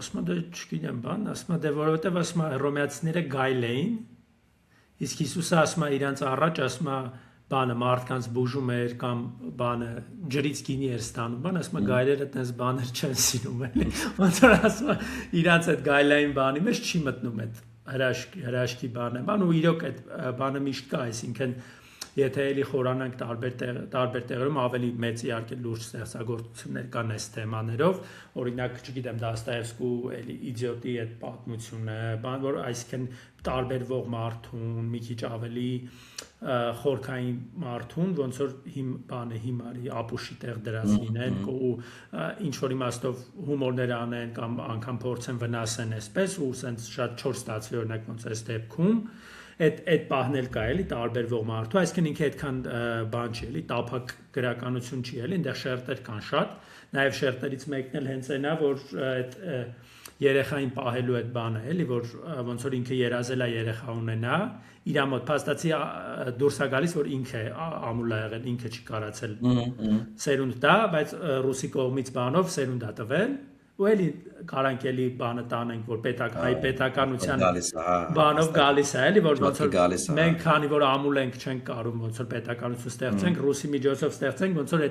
Ասում է դե չգիտեմ բան, ասում է դե որովհետև ասում է հռոմեացիները գայլ էին, իսկ Հիսուսը ասում է իրանց առաջ ասում է բանը մարդկանց բուժում էր կամ բանը ջրից գինի էր ստանում, բան ասում է գայլերը տես բաներ չեն սիրում էլի։ Ոնց որ ասում է իրանց այդ գայլային բանի մեջ չի մտնում այդ հրաշքի բանը, բան ու իրոք այդ բանը միշտ կա, այսինքն եթե էլի խորանանք տարբեր տեղերում ավելի մեծ իհարկե լուրջ ստեղծագործություններ կան այս թեմաներով, օրինակ, չգիտեմ, Դաստոևսկու էլի իդիոտի այդ պատմությունը, բան որ այսինքն տարբերվող մարդուն, մի քիչ ավելի խորքային մարդուն, ոնց որ բանը հիմարի ապուշի տեղ դրած լինեն ու ինչ որ իմաստով հումորներ անեն կամ անգամ փորձեն վնասեն այսպես ու սենց շատ չոր ստացվի օրինակ ոնց այս դեպքում այդ պահն էլ կա էլի տարբերվող մարդու, այսինքն ինքը այդքան բան չի էլի տափակ գրականություն չի էլի, այնտեղ շերտեր կան շատ, նաև շերտերից մեկն էլ հենց այնա, որ այդ երեխային պահելու այդ բանը էլի, որ ոնց որ ինքը երազել է երեխա ունենա, իր մոտ փաստացի դուրս է գալիս, որ ինքը ամուլ է եղել, ինքը չի կարացել սերունդ տա, բայց ռուսի կողմից բանով սերունդ է տվել ու էլի կարանք էլի բանը տանենք, որ հայ պետականության բանով գալիս է էլի, որ ոնց որ մենք քանի որ ամուլ ենք չենք կարում ոնց որ պետականություն ստեղծենք, ռուսի միջոցով ստեղծենք, ոնց որ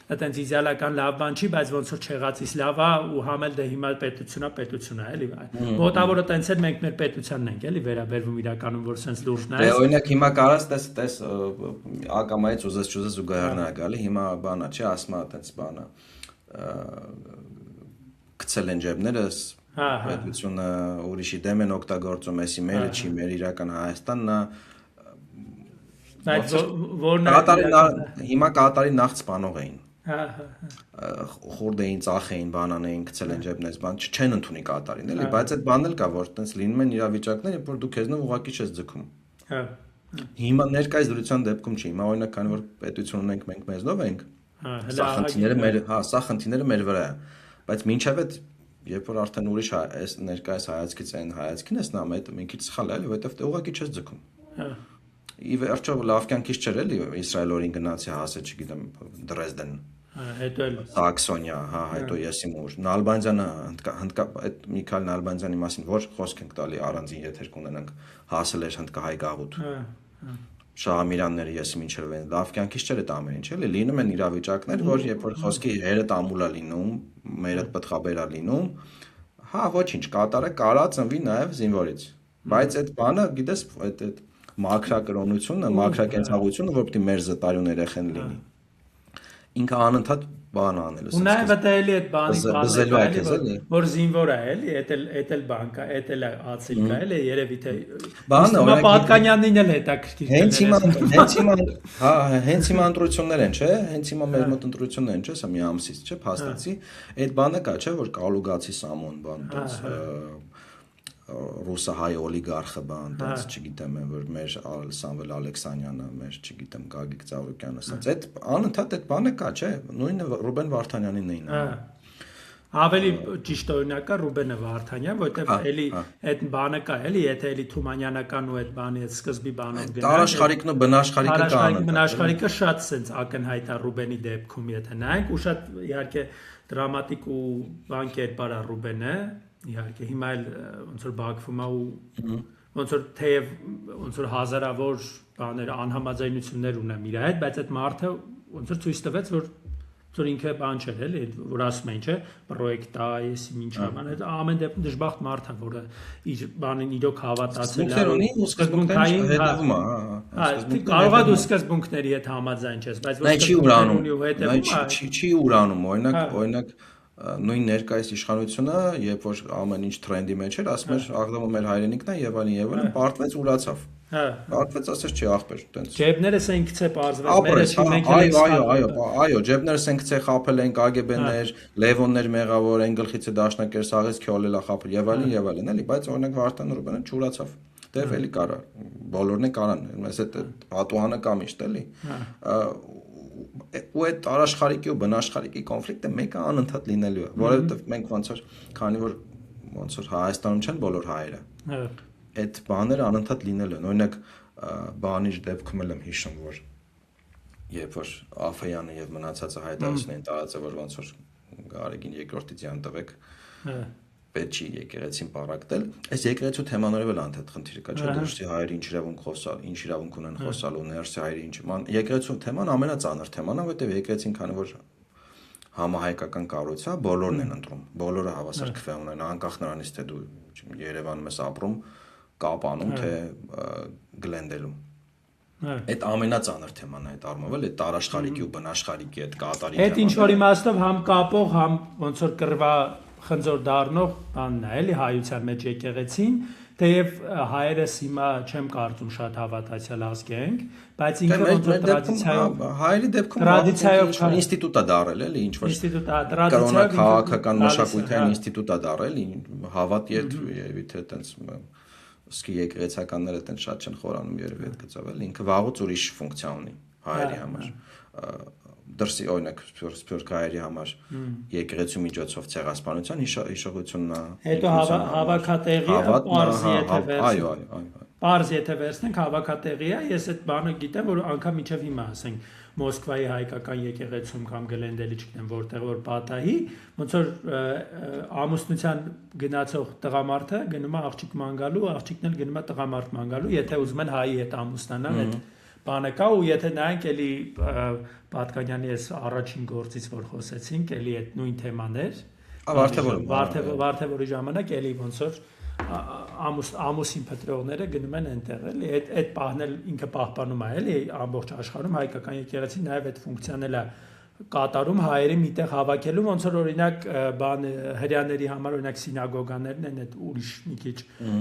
այտենց իդեալական լավ բան չի, բայց ոնց որ չեղածից լավ է ու համել դե հիմա պետությունն է էլի։ Մոտավորը տենց էլ մենք մեր պետությանն ենք էլի վերաբերվում իրականում, որ սենց լուրջ նայես։ Դե օրինակ հիմա կարած տես ակամայից ուզես ու գահարնա գալի, հիմա բանա չի, ասում է այտենց բանը գցել են ջեբներս, պետությունը ուրիշի դեմ են օգտագործում, էսի մերը չի, մեր իրական Հայաստանն է։ Հիմա կատարի նախ սպանող էին։ Խորդ էին, ծախ էին, բանան էին, գցել են ջեբներս, բան չեն ընդունի կատարին, էլի, բայց այդ բանն էլ կա, որ տենց լինում են իրավիճակներ, երբ որ դու քեզնով ուղղակի չես ձգում։ Հիմա ներկայիս դրության դեպքում չի, հիմա օրինակ քանի որ պետություն ունենք, մենք մեզնով ենք, սա խնդիրները մեր վրա է, բայց մինչև այդ երբ որ արդեն ուրիշ այս ներկայիս հայացքից այն հայացքին ես նայում, այդ մի քիչ սխալ է, էլի, որովհետև դե ուղղակի չես ձգում։ Ի վերջո լավ կյանքից չէր էլի Իսրայելորին գնացի հասե, չգիտեմ, Դրեզդեն, հետո էլ Սաքսոնիա, հետո ես իմ ուր Նալբանդյանը այդ Միքայել Նալբանդյանի մասին որ խոսք ենք տալի առանձին եթեր կունենանք, հասել էր հնդկահայ գաղութ։ Շահամիրանները ես ինչեր են լավ կյանքից չէր այդ ամեն ինչ էլի լինում են իրավիճակներ որ երբ որ խոսքի հերդ ամուլ է լինում մերդ պտղաբեր է լինում հա ոչինչ կատարը կարա ծնվի նաև զինվորից բայց այդ բանը գիտես այդ մակրակրոնությունը մակրակենցաղությունը որպեսզի մեր զտարյուն երեխեն լինի ինքը անընդհատ բան անելս ու նաև դա էլի այդ բանի որ զինվոր է էլի էտել բան կա էտել ացիլ կա էլի երևի թե բանը Պատկանյանին էլ հետաքրքիր հենց հիմա ընտրություններ են չէ հենց հիմա մեր մոտ ընտրություններ են չէ սա մի ամսից չէ փաստացի այդ բանը կա չէ որ կալուգացի Սամոն բան ռուսահայ օլիգարխը բան տես չգիտեմ որ մեր Սամվել Ալեքսանյանը մեր չգիտեմ Գագիկ Ծառուկյանը ասած այդ անընդհատ այդ բանը կա չէ նույնը Ռուբեն Վարդանյանին էին ավելի ճիշտ օրինակը Ռուբենը Վարդանյան որովհետև էլի այդ բանը կա էլի եթե էլի Թումանյանական ու այդ բանի այդ սկզբի բանով գնա տարաշխարիկն ու բնաշխարիկը կա բնաշխարիկը շատ սենց ակնհայտ է Ռուբենի դեպքում եթե նայենք ու շատ իհարկե դրամատիկ ու բան կերպար է Ռուբենը իհարկե հիմա էլ ոնց որ բակվում է ու ոնց որ թեև ոնց որ հազարավոր բաներ անհամաձայնություններ ունեմ իր հետ բայց այդ մարդը ոնց որ ցույց տվեց որ ինքը բան չէր էլի որ ասում են չէ պրոյեկտ է էսի ինչա բան այդ ամեն դեպքում դժբախտ մարդ է որը իր բանին իրոք հավատացել է սկզբունքային հետևում է կարող է դու սկզբունքների հետ համաձայն չես բայց որ սկզբունքների ու հետևում չի ուրանում օրինակ նույն ներկայիս իշխանությունը, երբ որ ամեն ինչ թրենդի մեջ էր, ասում էր աղդամը մեր հայրենիքն է եւ այլն, պարտվեց ուրացավ։ Պարտվեց ասես չի ախպեր, տենց։ Ջեբներս են գցե պարզվեց, այո, ջեբներս են գցե խափել են KGB-ներ, Լևոններ մեղավոր, են գլխիցը դաշնակեր սաղից քյոլելա խափել եւ այլն, էլի, բայց օրինակ Վարդան Ռուբենը չուրացավ։ Դեվ էլի կարա, բոլորն է կարան, այս այդ հատուհանը կա միշտ էլի։ Ու այդ տարաշխարիկի ու բնաշխարիկի կոնֆլիկտը մեկը անընդհատ լինելու է, որովհետև մենք ոնց որ քանի որ ոնց որ Հայաստանում չեն բոլոր հայերը, այդ բաները անընդհատ լինելու են։ Օրինակ բանի դեպքում եմ հիշում, որ երբ որ Աֆեյանը եւ մնացածը հայտարարություն էին տարածել, որ ոնց որ Գարեգին երկրորդից յան տվեք, պետք չի եկեղեցին պարակտել, այս եկեղեցու թեմաներով էլ անդադ խնդիր կա, չէ՞ դուրսի հայերը ինչ իրավունք խոսալ, ինչ իրավունք ունեն խոսալու, ներսի հայերը ինչ, եկեղեցու թեման ամենածանր թեման է, որտեղ եկեղեցին քանի որ համահայկական կառույց է, բոլորն են ընտրում, բոլորը հավասար քվե ունեն, անկախ նրանից թե դու Երևանում ես ապրում, Կապանում, թե Գլենդելում։ Այդ ամենածանր թեման է այդ առումով, էլի տարաշխարհիկի ու բնաշխարհիկի այդ կատարի Այդ ինչ որ իմաստով համ կապող, համ ոնց որ կռվա խնձոր դառնող բանն է, էլի հայության մեջ եկեղեցին, թեև հայերս հիմա չեմ կարծում շատ հավատացյալ ազգ ենք, բայց ինքը ոնց որ տրադիցիայով հայերի դեպքում ինստիտուտ է դարել, էլի ինչ որ տրադիցիայով քաղաքական մշակութային ինստիտուտ է դարել, հավատի հետ երևի թե այտենց սկի եկեղեցականները այտենց շատ չեն խորանում երևի այդ գծով, էլի ինքը վաղուց ուրիշ ֆունկցիա ունի հայերի համար դրսի օրինակ սփյուռք հայերի համար եկեղեցու միջոցով ցեղասպանության հիշողությունն է հետո հավաքատեղի Պարզ եթե վերցնենք հավաքատեղի է, ես այդ բանը գիտեմ, որ անգամ մինչև հիմա ասենք Մոսկվայի հայկական եկեղեցում կամ Գլենդելի չգիտեմ որտեղ որ Պատահի, ոնց որ ամուսնության գնացող տղամարդը գնում է աղջիկ ման գալու, աղջիկն էլ գնում է տղամարդ ման գալու, եթե ուզում են հայի հետ ամուսնանալ, այդ բանը կա ու եթե նայենք էլի Պատկանյանի այս առաջին գործից որ խոսեցինք, էլի այդ նույն թեմաներ, Վարդևորի ժամանակ էլի ոնց որ ամուսին փտրողները գնում են այնտեղ էլի այդ պահն էլ ինքը պահպանում է էլի ամբողջ աշխարհում հայկական եկեղեցին նաև այդ ֆունկցիան էլ է կատարում հայերի միտեղ հավաքելու ոնց որ օրինակ բան հрьяաների համար օրինակ սինագոգաներն են այդ ուրիշ մի քիչ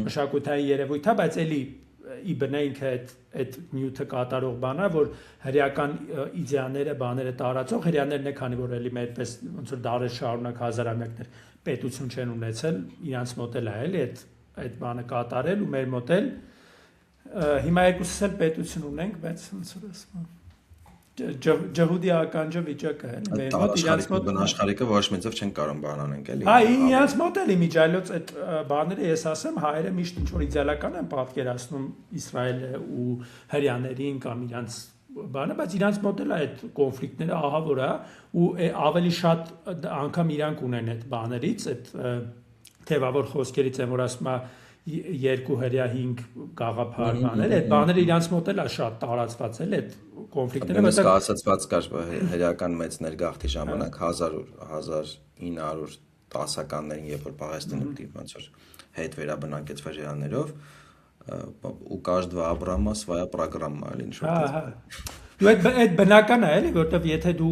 մշակութային երևույթ է բայց էլի ի բնե ինքը այդ նյութը կատարող բանա որ հрьяական իդեաները բաները տարածող հрьяաներն է քանի որ էլի մերպես ոնց որ դարեր շարունակ հազարամյակներ պետություն չեն ունեցել իրանց մոդել է էլի այդ բանը կատարել ու մեր մոդել հիմա երկուսս էլ պետություն ունենք բայց ոնց որ ասում ջհուդի ականջը վիճակը է մեր մոտ իրանց մոտ բնաշխարհիկը ոչ մեծով չեն կարող բան անենք էլի հա իրանց մոտ էլի միջայլոց այդ բաները ես ասեմ հայերը միշտ ինչ որ իդեալական են պատկերացնում Իսրայելը ու հрьяաներին կամ իրանց բանը բայց իրանց մոտ էլ այդ կոնֆլիկտները ահավոր է ու ավելի շատ անգամ իրանք ունեն այդ բաներից այդ թեվավոր խոսքերից են որ ասում է 2 հրյա 5 գաղափար բաներ այդ բաները իրանց մոտ էլ է շատ տարածված էլ այդ կոնֆլիկտները մտա ասացված կար հրյական մեծ ներգաղթի ժամանակ 1910-ականներին երբ որ Պաղեստինը ոնց որ հետ վերաբնակեց հրյաներով ու каждого Абрама своя программа էլի ինչ որ Դու այդ բնական է էլի որտեվ եթե դու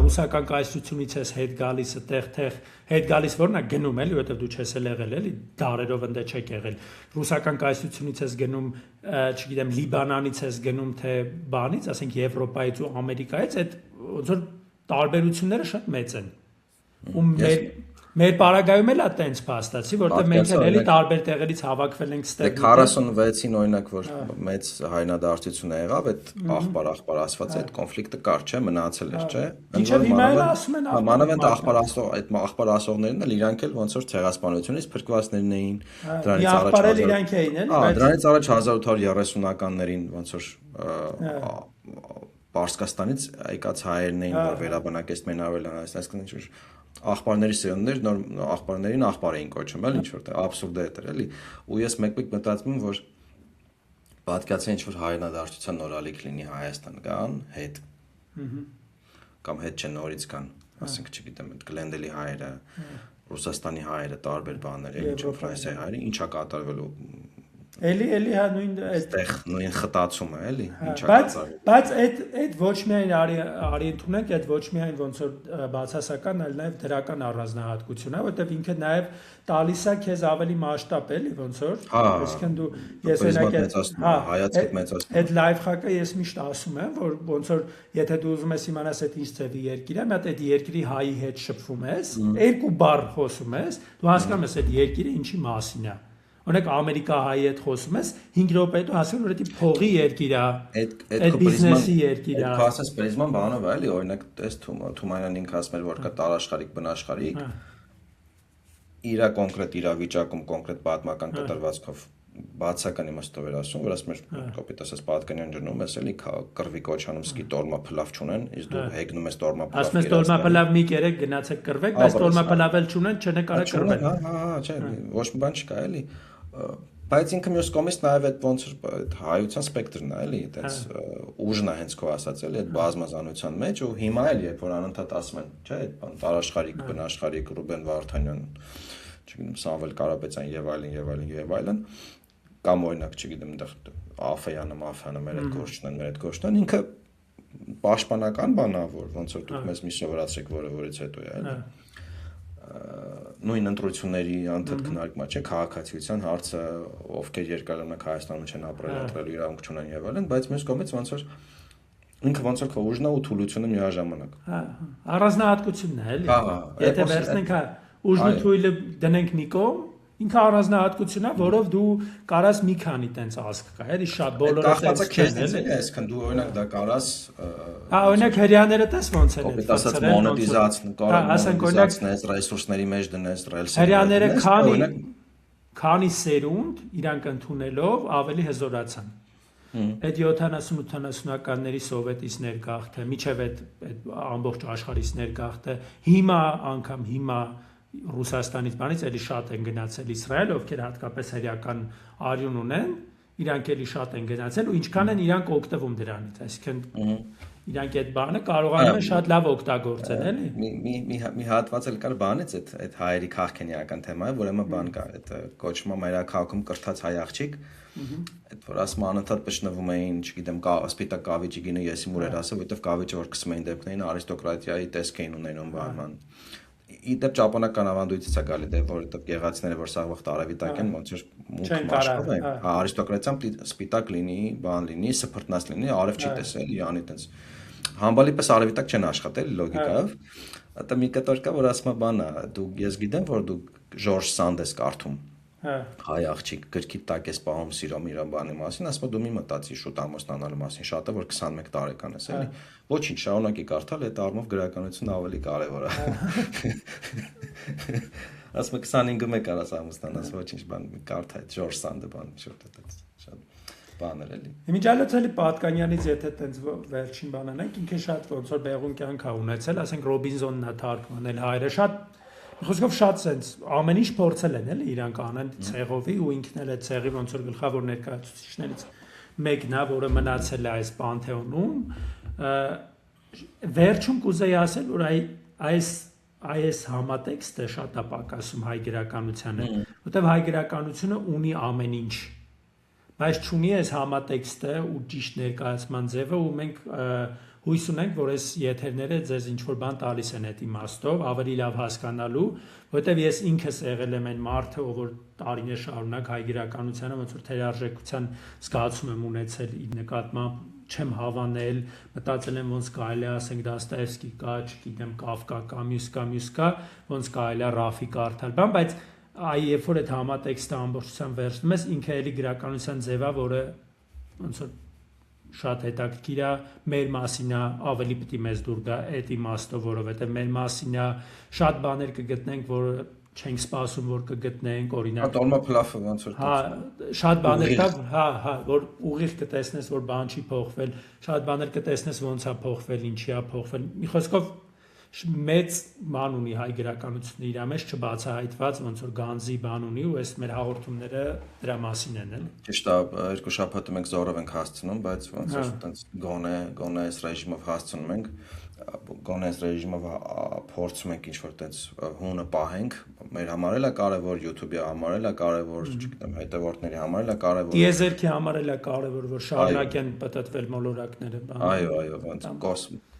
ռուսական կայսրությունից ես հետ գալիս այդտեղ հետ գալիս որն է գնում էլի որտեվ դու չես եղել էլի դարերով ընդ չեք եղել ռուսական կայսրությունից ես գնում չգիտեմ Լիբանանից ես գնում թե բանից ասենք Եվրոպայից ու Ամերիկայից այդ ոնց որ տարբերությունները շատ մեծ են ու մեր պարագայում էլ է տենց փաստացի որտեղ մենք էլի տարբեր տեղերից հավաքվել ենք ստեղ 46-ին օրինակ որ մեծ հայնադարձություն է եղավ այդ աղբար ասված այդ կոնֆլիկտը կար չէ մնացել էր չէ ինչեւ հիմա էլ ասում են մանավանդ աղբար ասողներն էլ իրանք էլ ոնց որ ցեղասպանությունից փրկվածներն էին դրանից առաջ 1830-ականներին ոնց որ Պարսկաստանից եկած հայերն էին որ վերաբնակեցին մենարվել այսինքն ինչ որ աղբարների սերունդներ նոր աղբարներին աղբար էին կոչում էլ ինչ որտեղ абսուրդ է դա էլի ու ես մեկ-մեկ մտածում եմ որ պատկացան ինչ որ հայրենադարձության նորալիք լինի Հայաստան գան հետ կամ հետ չէ նորից կան ասենք չգիտեմ այդ Գլենդելի հայերը Ռուսաստանի հայերը տարբեր բաներ էլ ինչ որ Ֆրանսիայի հայերը ինչա կատարվելու Էլի հա նույն այդտեղ նույն խտացումը էլի ինչա կատարվում բայց այդ ոչ միայն արի ընդունենք այդ ոչ միայն ոնց որ բացասական այլ նաև դրական առանձնահատկություն է որտեվ ինքը նաև տալիս է քեզ ավելի մասշտաբ էլի ոնց որ այսինքն դու ես հայացքդ մեծացնում այդ լայվ խակը ես միշտ ասում եմ որ ոնց որ եթե դու ուզում ես իմանաս այդ ինչ ծևի երկիր է մի հատ այդ երկրի հայի հետ շփվում ես երկու բառ խոսում ես դու հասկանում ես այդ երկիրը ինչի մասին է Օրինակ Ամերիկահայի հետ խոսում ես 5 րոպե հետո հասնում որ դա փողի երկիր է այդ բիզնեսի երկիր է Փաստես պրիզման բանով է էլի օրինակ այս Թումանյանն ինքը ասում էր որ կա տարաշխարհիկ բնաշխարհիկ իր կոնկրետ իրավիճակում կոնկրետ պատմական կտրվածքով բացական իմաստով էր ասում որ ասում էր կոպիտ ասած Պատկանյան ջնում ես էլի կռվի կոչանում սկի տորմա փլավ չունեն իսկ դու հեգնում ես տորմա փլավ ասում ես տորմա փլավ մի կերեք գնացեք կռվեք բայց տորմա փլավել չունեն չնկարեք կռվել հա չէ ոչ մի բան չկա էլի բայց ինքը մյուս կողմից նաև այդ ոնց որ հայության սպեկտրն է էլի այդպես ուժն է հենց քո ասած էլի այդ բազմազանության մեջ ու հիմա էլ երբ որ անընդհատ ասում են չէ այդ բան տարաշխարհիկ բնաշխարհիկ Ռուբեն Վարդանյան չգիտեմ Սամվել Կարապետյան եւ այլն կամ օրինակ չգիտեմ այնտեղ Ալֆեյանը, Մաֆյանը մեր այդ գործն են, մեր այդ գործն են, ինքը պաշտպանական բան է, որ ոնց որ դուք մեզ մի սովորացրեք, որից հետո է, էլի։ Նույն ընտրությունների անդադ քննարկման չէ, քաղաքացիության հարցը, ովքեր երկարաժամանակ Հայաստանում չեն ապրել, ապրելու իրավունք չունեն եւ այլն, բայց մյուս կողմից ոնց որ ինքը ոնց որ քո ուժն է ու թուլությունը միաժամանակ։ Առանձնահատկությունն է, էլի։ Եթե վերցնենք ուժն ու թույլը դնենք մի կողմ, ինքը առանձնահատկություն է, որով դու կարաս մի քանի տենց ազգ կա, էլի շատ բոլորը տենց չեն, էլի, այսքան դու օրինակ դա կարաս օրինակ հрьяաները տես ոնց են ասած մոնետիզացն, կարողանաս ռեսուրսների մեջ դնես, հрьяաները քանի սերունդ իրանք ընդունելով ավելի հզորացան։ Այդ 70-80-ականների սովետից ներգաղթը, միջև այդ ամբողջ աշխարհից ներգաղթը, հիմա Ռուսաստանից բանից էլի շատ են գնացել Իսրայել, ովքեր հատկապես հրեական արյուն ունեն, իրանք էլի շատ են գնացել ու ինչքան են իրանք օգտվում դրանից, այսինքն իրանք այդ բանը կարողանում են շատ լավ օգտագործել, էլի։ Մի հատված էլ կար բանից այդ հայերի քաղաքենիական թեմայը, որ եմը բան կա, այդ կոչվում է մայրաքաղաքում կրթած հայ աղջիկ, այդ որ ասում անընդհատ պշնվում էին, չգիտեմ, սպիտակ կավիճի գինը եսի մուրեր ասը, որովհետև կավիճը որ կսում էին դեպքներին արիստոկրատիայի տեսք էին ունենում վարման։ Իդեպ ճապոնական ավանդույթից է գալի դե որովհետև գեղացիները որ սաղ վաղ արևիտակ են ոնց որ մուտք մաշկով են արիստոկրատիան սպիտակ լինի բան լինի սփռտնած լինի արև չի տեսել իրանի տենց համբալի պես արևիտակ չեն աշխատել լոգիկայով դա մի կտոր կա որ ասում է բանա դու ես գիտեմ որ դու Ժորժ Սանդ ես կարդում հայ աղջիկ գրքի տակ ես պահում սիրում իր բանի մասին ասում դու մի մտածի շուտ ամուսնանալու մասին շատը որ 21 տարեկան ես էլի ոչինչ շարունակի կարդալ այդ առումով գրականությունը ավելի կարևոր է ասում 25-ը կարաս ամուսնանաս ոչինչ բան կարդա այդ Ժորժ Սանդը բան շուտ շատ բաներ էլի Իմիջալոցելի Պատկանյանից եթե տենց վերջին բան անենք ինքը շատ ոնց որ բեղուն կյանք ա ունեցել ասենք Ռոբինզոնն ա թարգմանել հայրը շատ Խոսքով շատ sense ամեն ինչ փորձել են էլի իրանք անեն ցեղովի ու ինքն էլ է ցեղի ոնց որ գլխավոր ներկայացուցիչներից մեկն է որը մնացել է այս պանթեոնում վերջում կուզեի ասել որ այս համատեքստը շատ է պակասում հայ գրականությանը որտեղ հայ գրականությունը ունի ամեն ինչ բայց չունի այս համատեքստը ու ճիշտ ներկայացման ձևը ու մենք հույս ունենք, որ այս եթերները ձեզ ինչ-որ բան տալիս են այդ իմաստով, ավելի լավ հասկանալու, որտեղ ես ինքս եղել եմ այն մարդը, ով որ տարիներ շարունակ հայ գրականությանը ոնց որ թերարժեքության զգացում եմ ունեցել իր նկատմամբ, չեմ հավանել, մտածել եմ ոնց կարելի է ասենք Դոստոևսկի կա, չգիտեմ, Կաֆկա կա, մյուս կա, ոնց կարելի է Ռաֆի կարդալ, բայց երբ որ այդ համատեքստը ամբողջությամբ վերցնում ես, ինքը էլի գրականության ձևա, որը ոնց որ շատ հետաքրքիր է մեր մասին է ավելի պիտի մեզ դուր գա այդ իմաստով որովհետև մեր մասին է շատ բաներ կգտնենք որ չենք սպասում որ կգտնենք օրինակ Ատորմա փլաֆը ոնց որ հա շատ բաներ կա որ ուղիղ կտեսնես որ բան չի փոխվել շատ բաներ կտեսնես ոնց է փոխվել ինչի է փոխվել մի խոսքով մեծ բան ունի հայ գրականությունը իր մեջ չբացահայտված ոնց որ Գանձի բան ունի ու այս մեր հաղորդումները դրա մասին են էլի ճիշտ է երկու շաբաթը մենք զորով ենք հասցնում բայց ոնց որ տենց գոնե այս ռեժիմով հասցնում ենք գոնե այս ռեժիմով փորձում ենք ինչ որ տենց հունը պահենք մեր համար էլ է կարևոր YouTube-ի համար էլ է կարևոր չգիտեմ հետևորդների համար էլ է կարևոր Տիեզերքի համար էլ է կարևոր որ շարունակեն պատտվել մոլորակները բան այո ոնց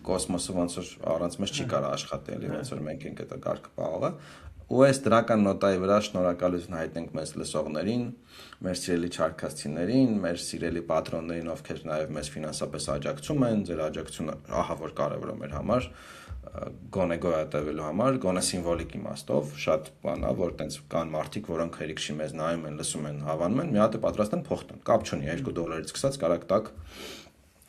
կոսմոսը ոնց որ առանց մեզ չի կարող աշխատել, ոնց որ մենք ենք այդ կարգը պահողը, ու այս դրական նոտայի վրա շնորհակալություն հայտնենք մեզ լսողներին, մեր սիրելի չարքաստիներին, մեր սիրելի պատրոններին, ովքեր նաև մեզ ֆինանսապես աջակցում են, ձեր աջակցությունը ահա որ կարևոր է մեր համար, գոնե գոյատևելու համար, գոնե սիմվոլիկ իմաստով, շատ բան է, որ տենց կան մարդիկ, որոնք հերիքշի մեզ նայում են, լսում են, հավանում են, մի հատ է պատրաստ են փոխ տան, կապ չունի, $2 սկսած կարակ տակ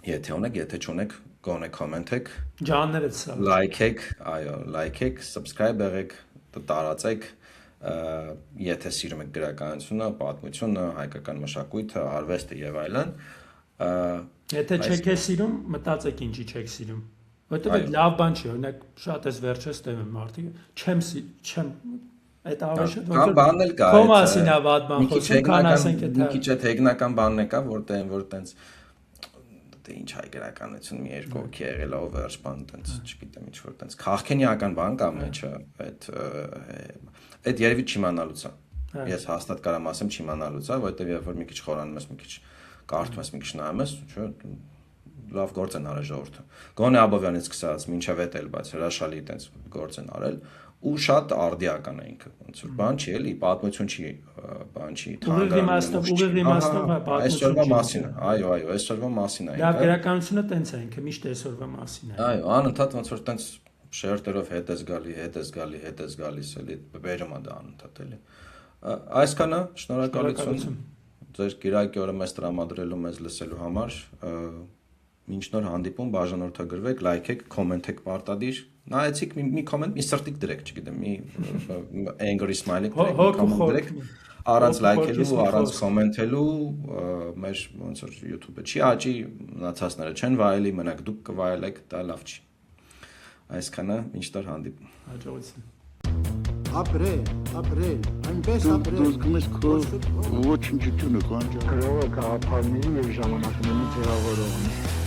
Եթե ունեք, եթե չունեք, գոնե կոմենթեք, ջաններդ սա լայքեք, այո, լայքեք, subscribe եղեք, տարածեք, եթե սիրում եք գրականությունը, պատմությունը, հայկական մշակույթը, արվեստը եւ այլն, Եթե չեք սիրում, մտածեք ինչի չեք սիրում, որտեղ այդ լավ բան չի, օրինակ շատ էս վերջերս տեմ մարդիկ, չեմ այդ ավեշը ոնց բանն էլ կա, քո մասին է վատ բան խոսում, քան ասենք այդ մի քիչ այդ հեգնական բանն է կա, որ տենց ինչ հայ գրականություն մի երկու հոգի եղել է վերջ բան տենց չգիտեմ ինչ որ տենց քաղաքենիական բան կա մեջը այդ երևի չիմանալուց է ես հաստատ կարամ ասեմ չիմանալուց է որովհետև երբ որ մի քիչ խորանում ես մի քիչ կարդում ես մի քիչ նայում ես, չէ՞, լավ գործ են արել ժողովուրդը։ Գոնե Աբովյանից սկսած մինչև էդ էլ, բայց հրաշալի այտենց գործ են արել ու շատ արդիական է ինքը, ոնց որ բան չի էլի, պատմություն չի, բան չի, ուղիղ իմաստով այսօրվա մասին է, այո, այսօրվա մասին է ինքը։ Լավ գրականությունը տենց է ինքը, միշտ այսօրվա մասին է։ Այո, անընդհատ ոնց որ տենց շերտերով հետ ես գալիս էլի, բերում է դա անընդհատ էլի։ Այսքանը, շնորհակալություն ձեր կիրակի օրը մեզ տրամադրելու, մեզ լսելու համար։ Մինչ նոր հանդիպում, բաժանորդագրվեք, լայքեք, կոմենտեք պարտադիր։ Նայեցիք մի կոմենտ, մի սրտիկ դրեք, չգիտեմ, մի angry smiley դրեք, առանց լայքելու, առանց կոմենտելու, մեր ոնց որ YouTube-ը չի աճի, մնացածները չեն վայելի, մենակ դուք կվայելեք, դա լավ չի։ Այսքանը, մինչ նոր հանդիպում։ Հաջողություն։ Ապրել, այնպես ապրել։ Դուք ես քո ոչնչությունը կանջա։ Գրողը գաղափարների եւ ժամանակների ձևավորողն է։